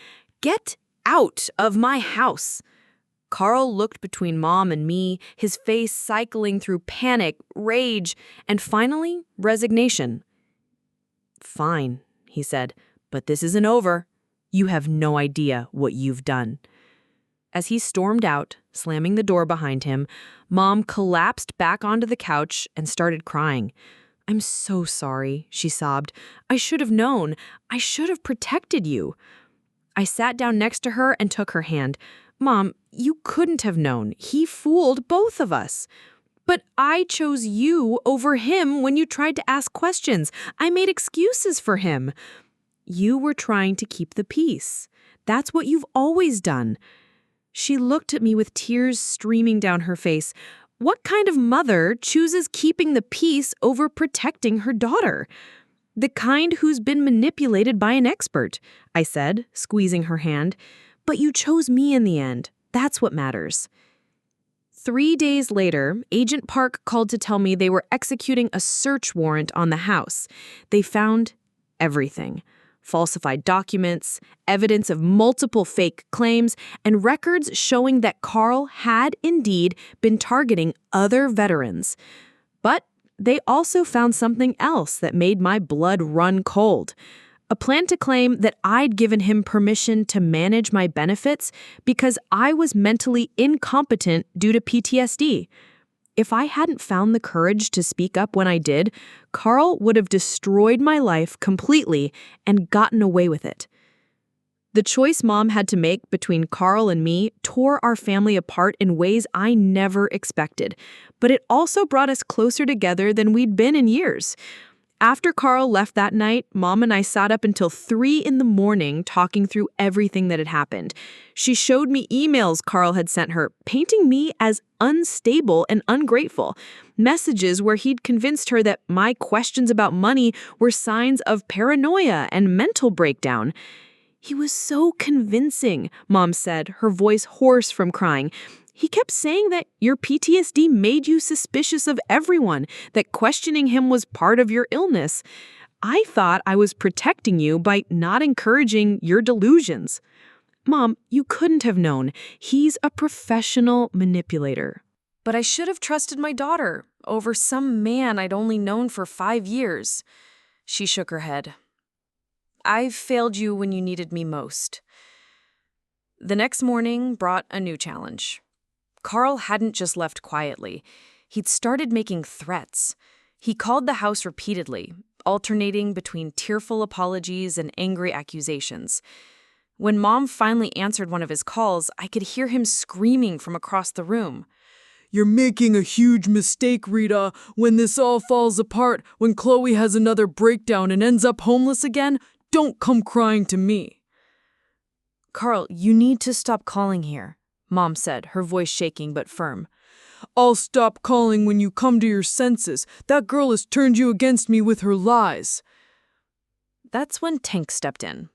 A: Get out of my house." Carl looked between Mom and me, his face cycling through panic, rage, and finally, resignation. "Fine," he said, "but this isn't over. You have no idea what you've done." As he stormed out, slamming the door behind him, Mom collapsed back onto the couch and started crying. "I'm so sorry," she sobbed. "I should have known. I should have protected you." I sat down next to her and took her hand. "Mom, you couldn't have known. He fooled both of us." "But I chose you over him when you tried to ask questions. I made excuses for him." "You were trying to keep the peace. That's what you've always done." She looked at me with tears streaming down her face.
B: What kind of mother chooses keeping the peace over protecting her daughter? The kind who's been manipulated by an expert, I said, squeezing her hand. But you chose me in the end. That's what matters. 3 days later, Agent Park called to tell me they were executing a search warrant on the house. They found everything: falsified documents, evidence of multiple fake claims, and records showing that Carl had indeed been targeting other veterans. But they also found something else that made my blood run cold. A plan to claim that I'd given him permission to manage my benefits because I was mentally incompetent due to PTSD. If I hadn't found the courage to speak up when I did, Carl would have destroyed my life completely and gotten away with it. The choice Mom had to make between Carl and me tore our family apart in ways I never expected, but it also brought us closer together than we'd been in years. After Carl left that night, Mom and I sat up until 3 a.m. talking through everything that had happened. She showed me emails Carl had sent her, painting me as unstable and ungrateful. Messages where he'd convinced her that my questions about money were signs of paranoia and mental breakdown. He was so convincing, Mom said, her voice hoarse from crying. He kept saying that your PTSD made you suspicious of everyone, that questioning him was part of your illness. I thought I was protecting you by not encouraging your delusions. Mom, you couldn't have known. He's a professional manipulator.
A: But I should have trusted my daughter over some man I'd only known for 5 years. She shook her head. I failed you when you needed me most. The next morning brought a new challenge. Carl hadn't just left quietly. He'd started making threats. He called the house repeatedly, alternating between tearful apologies and angry accusations. When Mom finally answered one of his calls, I could hear him screaming from across the room.
D: You're making a huge mistake, Rita. When this all falls apart, when Chloe has another breakdown and ends up homeless again, don't come crying to me.
A: Carl, you need to stop calling here, Mom said, her voice shaking but firm.
D: I'll stop calling when you come to your senses. That girl has turned you against me with her lies.
A: That's when Tank stepped in.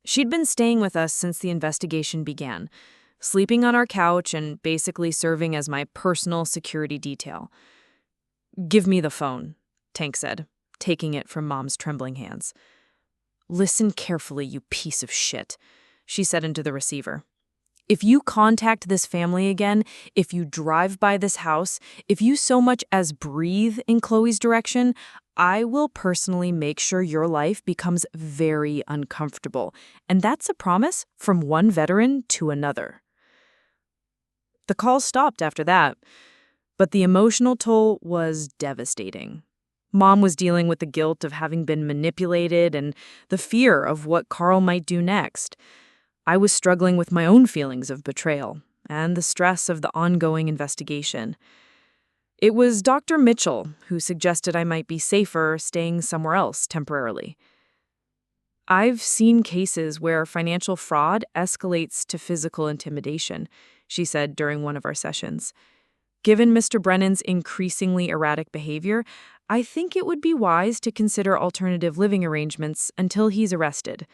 A: She'd been staying with us since the investigation began, sleeping on our couch and basically serving as my personal security detail. Give me the phone, Tank said, taking it from Mom's trembling hands. Listen carefully, you piece of shit, she said into the receiver. If you contact this family again, if you drive by this house, if you so much as breathe in Chloe's direction, I will personally make sure your life becomes very uncomfortable. And that's a promise from one veteran to another. The call stopped after that, but the emotional toll was devastating. Mom was dealing with the guilt of having been manipulated and the fear of what Carl might do next. I was struggling with my own feelings of betrayal and the stress of the ongoing investigation. It was Dr. Mitchell who suggested I might be safer staying somewhere else temporarily. I've seen cases where financial fraud escalates to physical intimidation, she said during one of our sessions. Given Mr. Brennan's increasingly erratic behavior, I think it would be wise to consider alternative living arrangements until he's arrested.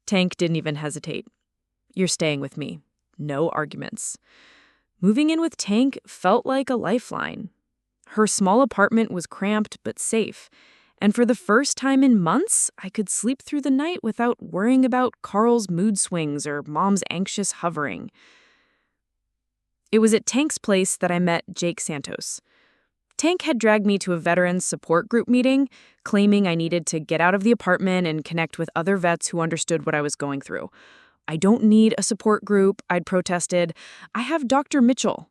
A: Tank didn't even hesitate. You're staying with me. No arguments. Moving in with Tank felt like a lifeline. Her small apartment was cramped but safe, and for the first time in months, I could sleep through the night without worrying about Carl's mood swings or Mom's anxious hovering. It was at Tank's place that I met Jake Santos. Tank had dragged me to a veterans support group meeting, claiming I needed to get out of the apartment and connect with other vets who understood what I was going through. I don't need a support group, I'd protested. I have Dr. Mitchell.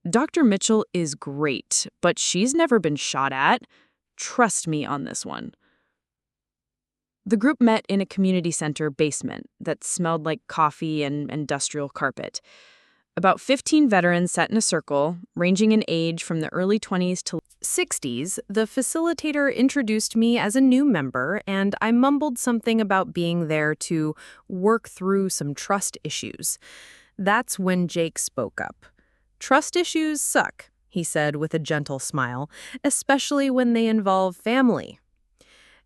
A: Dr. Mitchell is great, but she's never been shot at. Trust me on this one. The group met in a community center basement that smelled like coffee and industrial carpet. About 15 veterans sat in a circle, ranging in age from the early 20s to 60s. The facilitator introduced me as a new member, and I mumbled something about being there to work through some trust issues. That's when Jake spoke up.
C: Trust issues suck, he said with a gentle smile, especially when they involve family.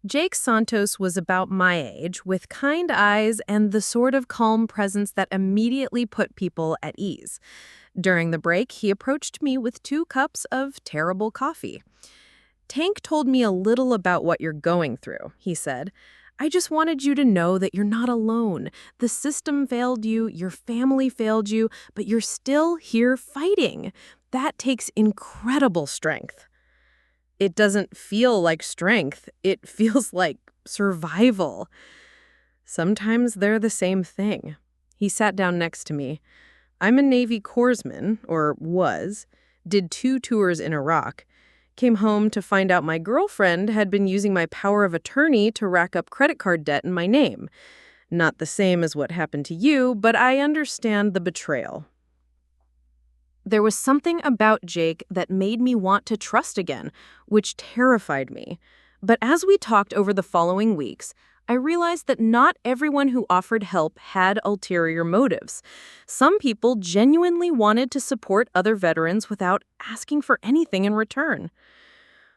C: Jake Santos was about my age, with kind eyes and the sort of calm presence that immediately put people at ease. During the break, he approached me with 2 cups of terrible coffee. Tank told me a little about what you're going through, he said. I just wanted you to know that you're not alone. The system failed you, your family failed you, but you're still here fighting. That takes incredible strength. It doesn't feel like strength. It feels like survival. Sometimes they're the same thing. He sat down next to me. I'm a Navy corpsman, or was, did 2 tours in Iraq, came home to find out my girlfriend had been using my power of attorney to rack up credit card debt in my name. Not the same as what happened to you, but I understand the betrayal. There was something about Jake that made me want to trust again, which terrified me. But as we talked over the following weeks, I realized that not everyone who offered help had ulterior motives. Some people genuinely wanted to support other veterans without asking for anything in return.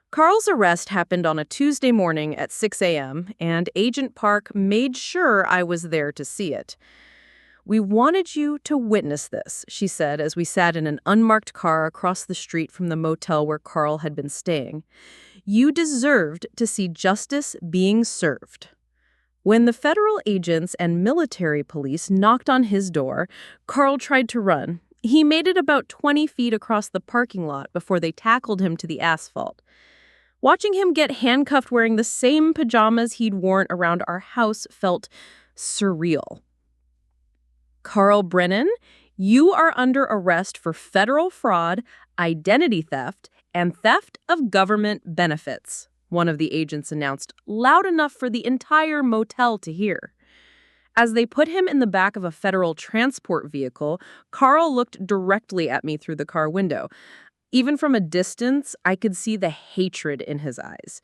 C: Carl's arrest happened on a Tuesday morning at 6 a.m., and Agent Park made sure I was there to see it. We wanted you to witness this, she said as we sat in an unmarked car across the street from the motel where Carl had been staying. You deserved to see justice being served. When the federal agents and military police knocked on his door, Carl tried to run. He made it about 20 feet across the parking lot before they tackled him to the asphalt. Watching him get handcuffed wearing the same pajamas he'd worn around our house felt surreal. Carl Brennan, you are under arrest for federal fraud, identity theft, and theft of government benefits, one of the agents announced, loud enough for the entire motel to hear. As they put him in the back of a federal transport vehicle, Carl looked directly at me through the car window. Even from a distance, I could see the hatred in his eyes.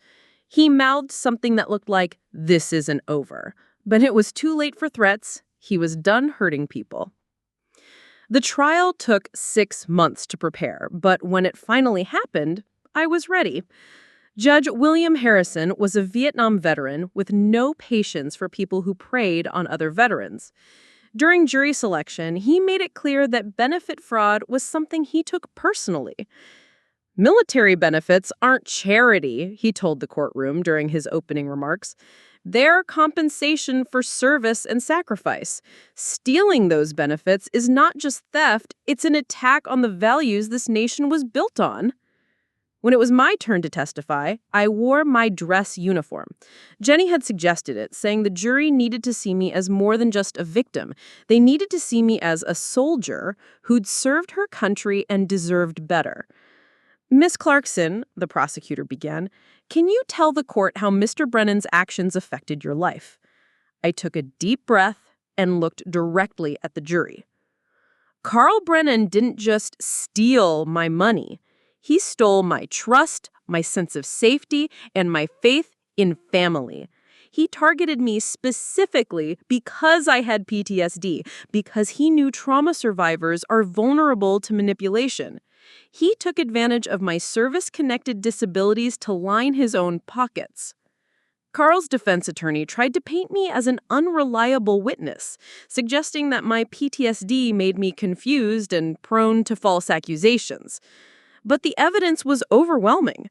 C: He mouthed something that looked like, "This isn't over." But it was too late for threats. He was done hurting people. The trial took 6 months to prepare, but when it finally happened, I was ready. Judge William Harrison was a Vietnam veteran with no patience for people who preyed on other veterans. During jury selection, he made it clear that benefit fraud was something he took personally. Military benefits aren't charity, he told the courtroom during his opening remarks. They're compensation for service and sacrifice. Stealing those benefits is not just theft, it's an attack on the values this nation was built on. When it was my turn to testify, I wore my dress uniform. Jenny had suggested it, saying the jury needed to see me as more than just a victim. They needed to see me as a soldier who'd served her country and deserved better. Miss Clarkson, the prosecutor began, can you tell the court how Mr. Brennan's actions affected your life? I took a deep breath and looked directly at the jury. Carl Brennan didn't just steal my money. He stole my trust, my sense of safety, and my faith in family. He targeted me specifically because I had PTSD, because he knew trauma survivors are vulnerable to manipulation. He took advantage of my service-connected disabilities to line his own pockets. Carl's defense attorney tried to paint me as an unreliable witness, suggesting that my PTSD made me confused and prone to false accusations. But the evidence was overwhelming.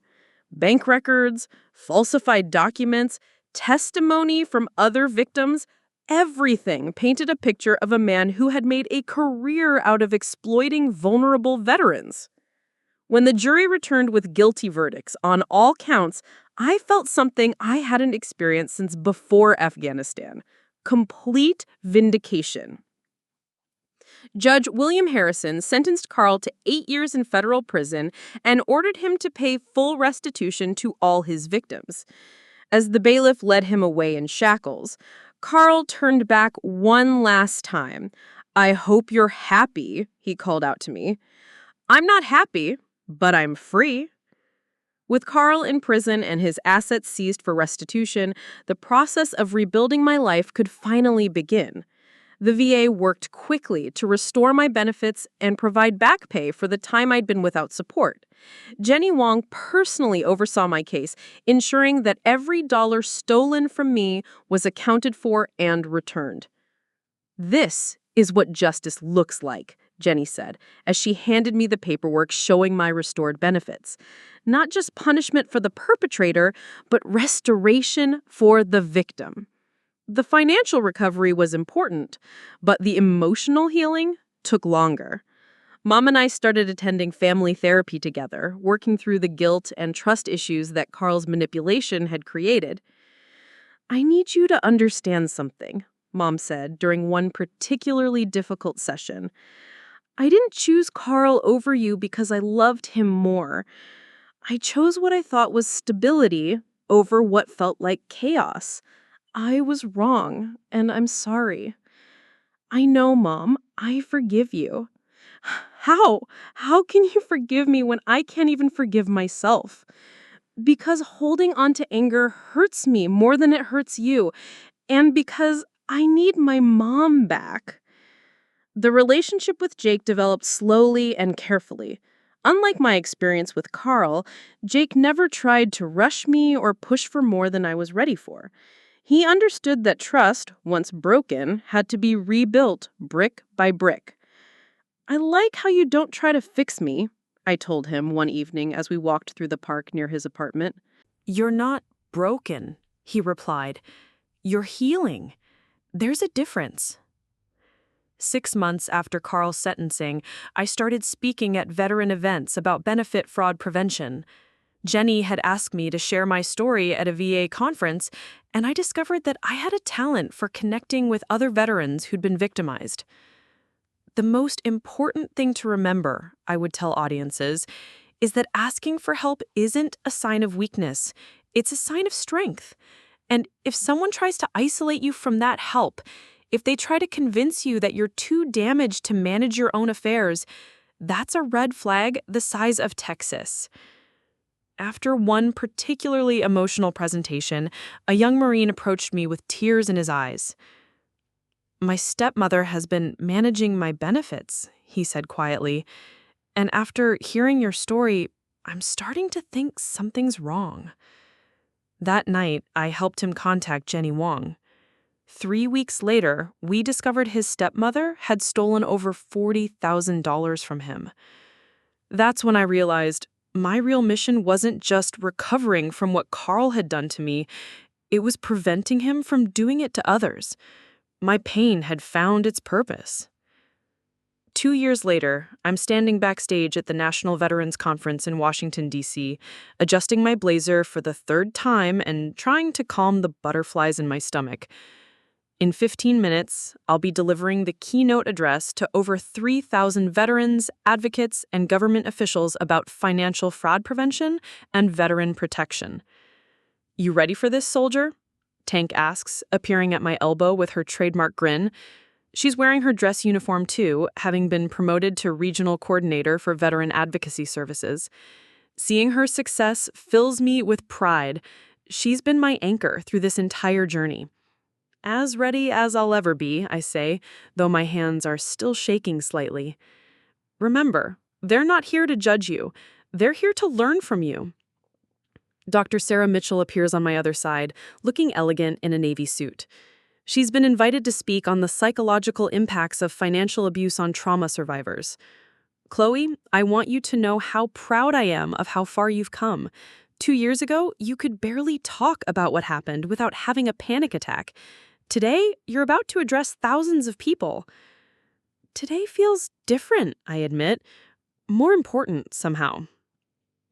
C: Bank records, falsified documents, testimony from other victims, everything painted a picture of a man who had made a career out of exploiting vulnerable veterans. When the jury returned with guilty verdicts on all counts, I felt something I hadn't experienced since before Afghanistan: complete vindication. Judge William Harrison sentenced Carl to 8 years in federal prison and ordered him to pay full restitution to all his victims. As the bailiff led him away in shackles, Carl turned back one last time. "I hope you're happy," he called out to me. "I'm not happy, but I'm free." With Carl in prison and his assets seized for restitution, the process of rebuilding my life could finally begin. The VA worked quickly to restore my benefits and provide back pay for the time I'd been without support. Jenny Wong personally oversaw my case, ensuring that every dollar stolen from me was accounted for and returned. "This is what justice looks like," Jenny said, as she handed me the paperwork showing my restored benefits. Not just punishment for the perpetrator, but restoration for the victim. The financial recovery was important, but the emotional healing took longer. Mom and I started attending family therapy together, working through the guilt and trust issues that Carl's manipulation had created. "I need you to understand something," Mom said during one particularly difficult session. "I didn't choose Carl over you because I loved him more. I chose what I thought was stability over what felt like chaos. I was wrong, and I'm sorry." "I know, Mom. I forgive you." "How? How can you forgive me when I can't even forgive myself?" "Because holding on to anger hurts me more than it hurts you, and because I need my mom back." The relationship with Jake developed slowly and carefully. Unlike my experience with Carl, Jake never tried to rush me or push for more than I was ready for. He understood that trust, once broken, had to be rebuilt brick by brick. "I like how you don't try to fix me," I told him one evening as we walked through the park near his apartment.
A: You're not broken, he replied. You're healing. There's a difference. 6 months after Carl's sentencing, I started speaking at veteran events about benefit fraud prevention. Jenny had asked me to share my story at a VA conference, and I discovered that I had a talent for connecting with other veterans who'd been victimized. The most important thing to remember, I would tell audiences, is that asking for help isn't a sign of weakness. It's a sign of strength. And if someone tries to isolate you from that help, if they try to convince you that you're too damaged to manage your own affairs, that's a red flag the size of Texas. After one particularly emotional presentation, a young Marine approached me with tears in his eyes. "My stepmother has been managing my benefits," he said quietly. "And after hearing your story, I'm starting to think something's wrong." That night, I helped him contact Jenny Wong. 3 weeks later, we discovered his stepmother had stolen over $40,000 from him. That's when I realized my real mission wasn't just recovering from what Carl had done to me, it was preventing him from doing it to others. My pain had found its purpose. 2 years later, I'm standing backstage at the National Veterans Conference in Washington, D.C., adjusting my blazer for the third time and trying to calm the butterflies in my stomach. In 15 minutes, I'll be delivering the keynote address to over 3,000 veterans, advocates, and government officials about financial fraud prevention and veteran protection. "You ready for this, soldier?" Tank asks, appearing at my elbow with her trademark grin. She's wearing her dress uniform too, having been promoted to regional coordinator for veteran advocacy services. Seeing her success fills me with pride. She's been my anchor through this entire journey. "As ready as I'll ever be," I say, though my hands are still shaking slightly. Remember, they're not here to judge you. They're here to learn from you. Dr. Sarah Mitchell appears on my other side, looking elegant in a navy suit. She's been invited to speak on the psychological impacts of financial abuse on trauma survivors. "Chloe, I want you to know how proud I am of how far you've come. 2 years ago, you could barely talk about what happened without having a panic attack. Today, you're about to address thousands of people." Today feels different, I admit. More important, somehow.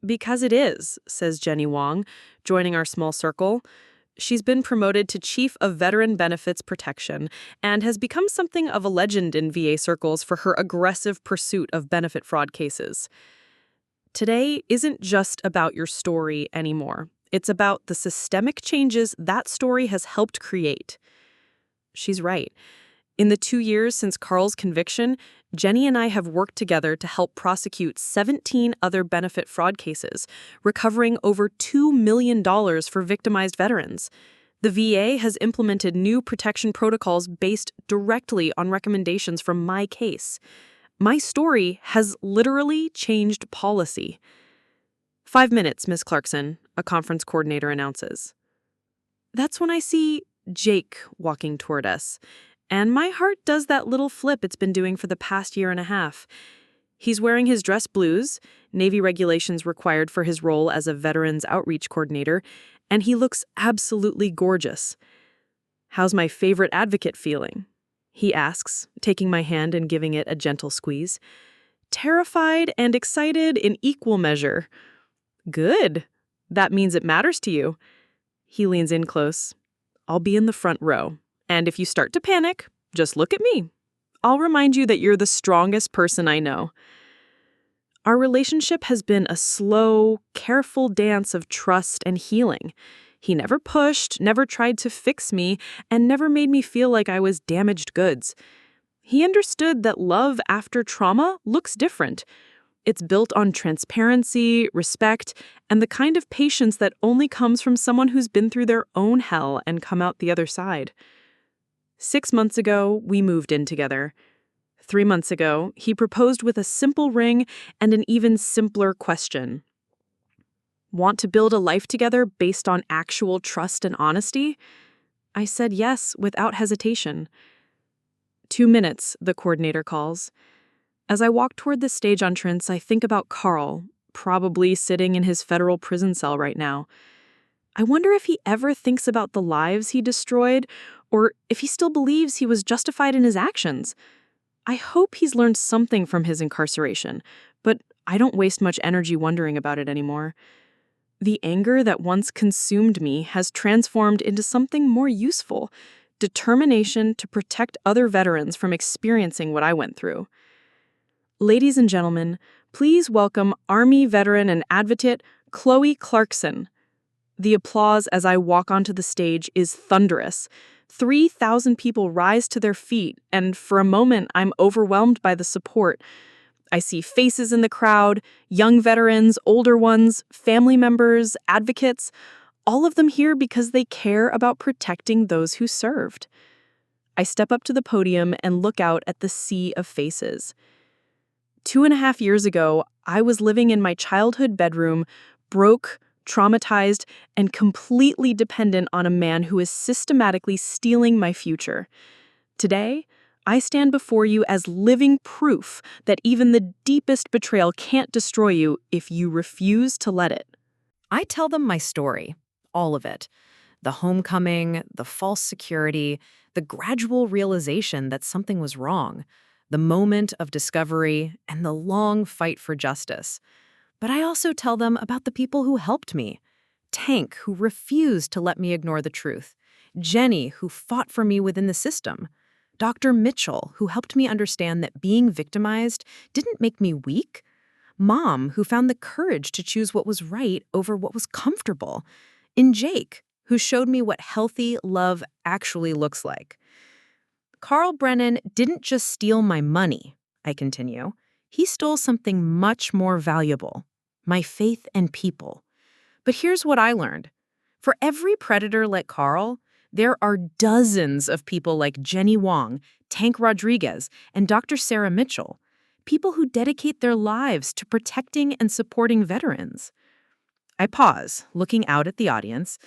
A: "Because it is," says Jenny Wong, joining our small circle. She's been promoted to Chief of Veteran Benefits Protection and has become something of a legend in VA circles for her aggressive pursuit of benefit fraud cases. Today isn't just about your story anymore. It's about the systemic changes that story has helped create. She's right. In the 2 years since Carl's conviction, Jenny and I have worked together to help prosecute 17 other benefit fraud cases, recovering over $2 million for victimized veterans.
B: The VA has implemented new protection protocols based directly on recommendations from my case. My story has literally changed policy. 5 minutes, Miss Clarkson, a conference coordinator announces. That's when I see Jake walking toward us, and my heart does that little flip it's been doing for the past year and a half. He's wearing his dress blues, Navy regulations required for his role as a Veterans Outreach Coordinator, and he looks absolutely gorgeous. "How's my favorite advocate feeling?" he asks, taking my hand and giving it a gentle squeeze. "Terrified and excited in equal measure." "Good. That means it matters to you." He leans in close. "I'll be in the front row, and if you start to panic, just look at me. I'll remind you that you're the strongest person I know." Our relationship has been a slow, careful dance of trust and healing. He never pushed, never tried to fix me, and never made me feel like I was damaged goods. He understood that love after trauma looks different. It's built on transparency, respect, and the kind of patience that only comes from someone who's been through their own hell and come out the other side. 6 months ago, we moved in together. 3 months ago, he proposed with a simple ring and an even simpler question. "Want to build a life together based on actual trust and honesty?" I said yes without hesitation. 2 minutes, the coordinator calls. As I walk toward the stage entrance, I think about Carl, probably sitting in his federal prison cell right now. I wonder if he ever thinks about the lives he destroyed, or if he still believes he was justified in his actions. I hope he's learned something from his incarceration, but I don't waste much energy wondering about it anymore. The anger that once consumed me has transformed into something more useful: determination to protect other veterans from experiencing what I went through. Ladies and gentlemen, please welcome Army veteran and advocate Chloe Clarkson. The applause as I walk onto the stage is thunderous. 3,000 people rise to their feet, and for a moment I'm overwhelmed by the support. I see faces in the crowd, young veterans, older ones, family members, advocates, all of them here because they care about protecting those who served. I step up to the podium and look out at the sea of faces. 2.5 years ago, I was living in my childhood bedroom, broke, traumatized, and completely dependent on a man who is systematically stealing my future. Today, I stand before you as living proof that even the deepest betrayal can't destroy you if you refuse to let it.
A: I tell them my story, all of it. The homecoming, the false security, the gradual realization that something was wrong, the moment of discovery, and the long fight for justice. But I also tell them about the people who helped me. Tank, who refused to let me ignore the truth. Jenny, who fought for me within the system. Dr. Mitchell, who helped me understand that being victimized didn't make me weak. Mom, who found the courage to choose what was right over what was comfortable. And Jake, who showed me what healthy love actually looks like. Carl Brennan didn't just steal my money, I continue. He stole something much more valuable, my faith and people. But here's what I learned. For every predator like Carl, there are dozens of people like Jenny Wong, Tank Rodriguez, and Dr. Sarah Mitchell, people who dedicate their lives to protecting and supporting veterans. I pause, looking out at the audience.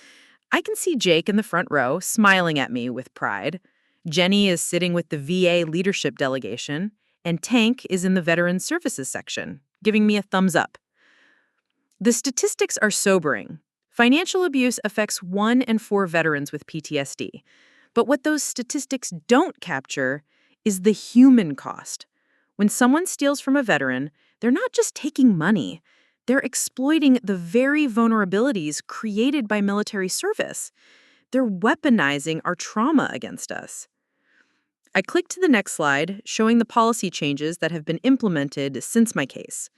A: I can see Jake in the front row, smiling at me with pride. Jenny is sitting with the VA leadership delegation, and Tank is in the Veterans Services section, giving me a thumbs up. The statistics are sobering. Financial abuse affects 1 in 4 veterans with PTSD. But what those statistics don't capture is the human cost. When someone steals from a veteran, they're not just taking money. They're exploiting the very vulnerabilities created by military service. They're weaponizing our trauma against us. I click to the next slide, showing the policy changes that have been implemented since my case.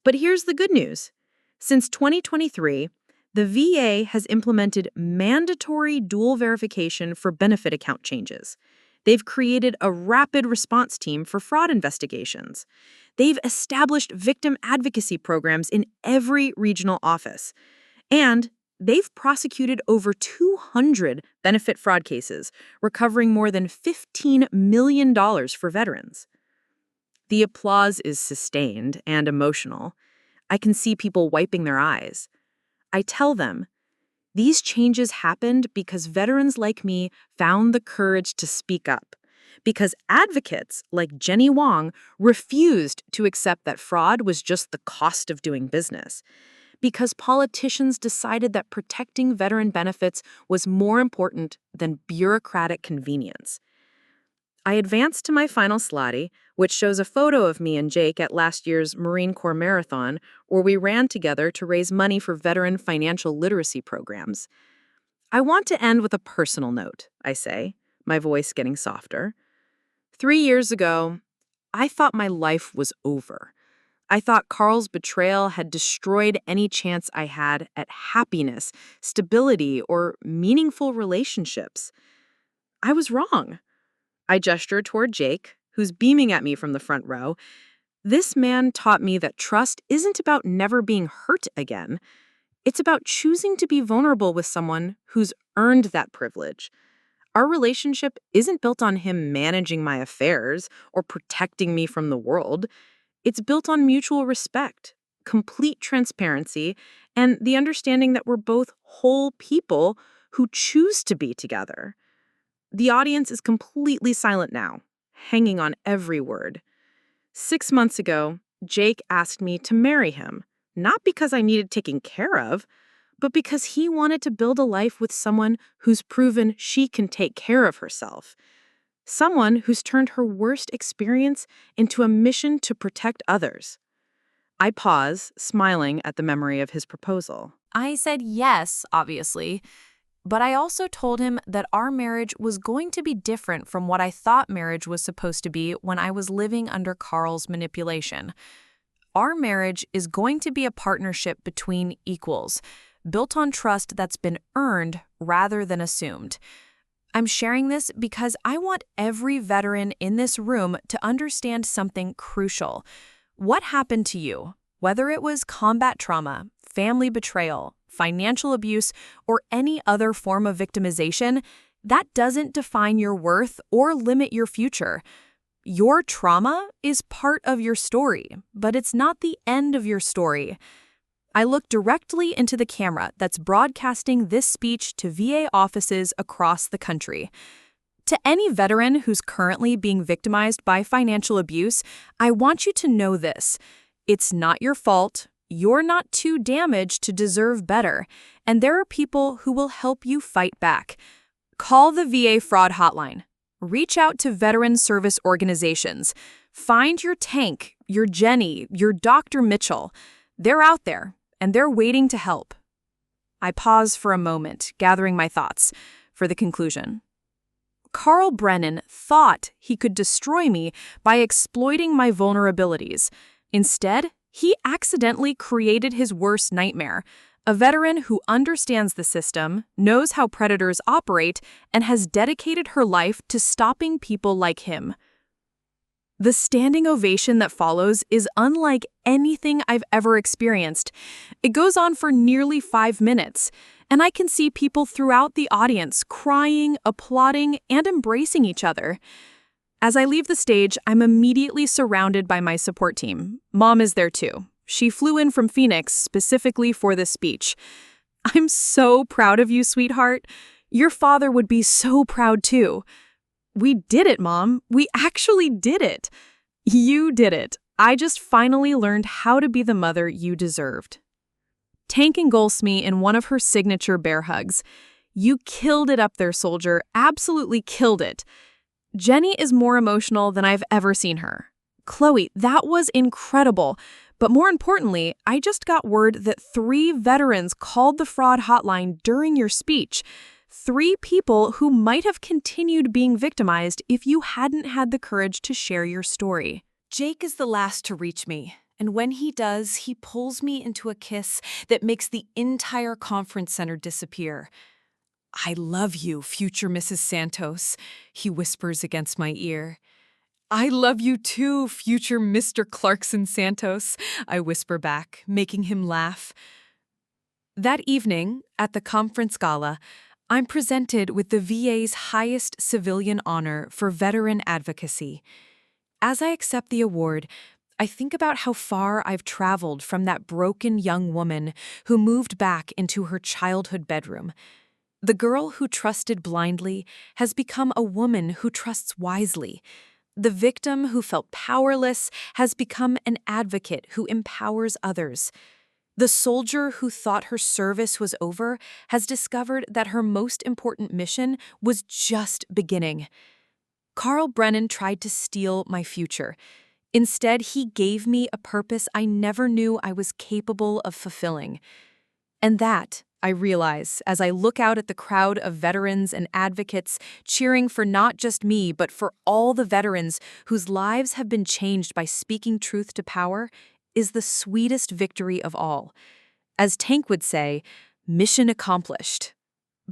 A: But here's the good news. Since 2023, the VA has implemented mandatory dual verification for benefit account changes. They've created a rapid response team for fraud investigations. They've established victim advocacy programs in every regional office. And
B: They've prosecuted over 200 benefit fraud cases, recovering more than $15 million for veterans. The applause is sustained and emotional. I can see people wiping their eyes. I tell them, these changes happened because veterans like me found the courage to speak up, because advocates like Jenny Wong refused to accept that fraud was just the cost of doing business, because politicians decided that protecting veteran benefits was more important than bureaucratic convenience. I advance to my final slide, which shows a photo of me and Jake at last year's Marine Corps Marathon, where we ran together to raise money for veteran financial literacy programs. I want to end with a personal note, I say, my voice getting softer. 3 years ago, I thought my life was over. I thought Carl's betrayal had destroyed any chance I had at happiness, stability, or meaningful relationships. I was wrong. I gesture toward Jake, who's beaming at me from the front row. This man taught me that trust isn't about never being hurt again. It's about choosing to be vulnerable with someone who's earned that privilege. Our relationship isn't built on him managing my affairs or protecting me from the world. It's built on mutual respect, complete transparency, and the understanding that we're both whole people who choose to be together. The audience is completely silent now, hanging on every word. 6 months ago, Jake asked me to marry him, not because I needed taking care of, but because he wanted to build a life with someone who's proven she can take care of herself. Someone who's turned her worst experience into a mission to protect others. I pause, smiling at the memory of his proposal.
A: I said yes, obviously, but I also told him that our marriage was going to be different from what I thought marriage was supposed to be when I was living under Carl's manipulation. Our marriage is going to be a partnership between equals, built on trust that's been earned rather than assumed. I'm sharing this because I want every veteran in this room to understand something crucial. What happened to you, whether it was combat trauma, family betrayal, financial abuse, or any other form of victimization, that doesn't define your worth or limit your future. Your trauma is part of your story, but it's not the end of your story. I look directly into the camera that's broadcasting this speech to VA offices across the country. To any veteran who's currently being victimized by financial abuse, I want you to know this. It's not your fault. You're not too damaged to deserve better, and there are people who will help you fight back. Call the VA fraud hotline. Reach out to veteran service organizations. Find your Tank, your Jenny, your Dr. Mitchell. They're out there, and they're waiting to help. I pause for a moment, gathering my thoughts, for the conclusion. Carl Brennan thought he could destroy me by exploiting my vulnerabilities. Instead, he accidentally created his worst nightmare, a veteran who understands the system, knows how predators operate, and has dedicated her life to stopping people like him. The standing ovation that follows is unlike anything I've ever experienced. It goes on for nearly 5 minutes, and I can see people throughout the audience crying, applauding, and embracing each other. As I leave the stage, I'm immediately surrounded by my support team. Mom is there too. She flew in from Phoenix specifically for this speech. I'm so proud of you, sweetheart. Your father would be so proud too. We did it, Mom. We actually did it. You did it. I just finally learned how to be the mother you deserved. Tank engulfs me in one of her signature bear hugs. You killed it up there, soldier. Absolutely killed it. Jenny is more emotional than I've ever seen her. Chloe, that was incredible. But more importantly, I just got word that 3 veterans called the fraud hotline during your speech. 3 people who might have continued being victimized if you hadn't had the courage to share your story. Jake is the last to reach me, and when he does, he pulls me into a kiss that makes the entire conference center disappear. I love you, future Mrs. Santos, he whispers against my ear. I love you too, future Mr. Clarkson Santos, I whisper back, making him laugh.
E: That evening, at the conference gala, I'm presented with the VA's highest civilian honor for veteran advocacy. As I accept the award, I think about how far I've traveled from that broken young woman who moved back into her childhood bedroom. The girl who trusted blindly has become a woman who trusts wisely. The victim who felt powerless has become an advocate who empowers others. The soldier who thought her service was over has discovered that her most important mission was just beginning. Carl Brennan tried to steal my future. Instead, he gave me a purpose I never knew I was capable of fulfilling. And that, I realize, as I look out at the crowd of veterans and advocates cheering for not just me, but for all the veterans whose lives have been changed by speaking truth to power, is the sweetest victory of all. As Tank would say, mission accomplished.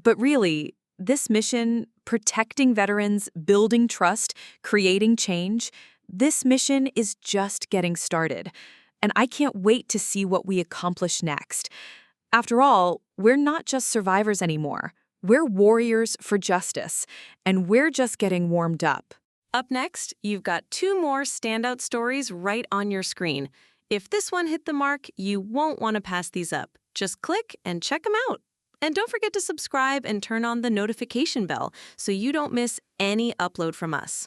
E: But really, this mission, protecting veterans, building trust, creating change, this mission is just getting started. And I can't wait to see what we accomplish next. After all, we're not just survivors anymore. We're warriors for justice, and we're just getting warmed up.
A: Up next, you've got 2 more standout stories right on your screen. If this one hit the mark, you won't want to pass these up. Just click and check them out. And don't forget to subscribe and turn on the notification bell so you don't miss any upload from us.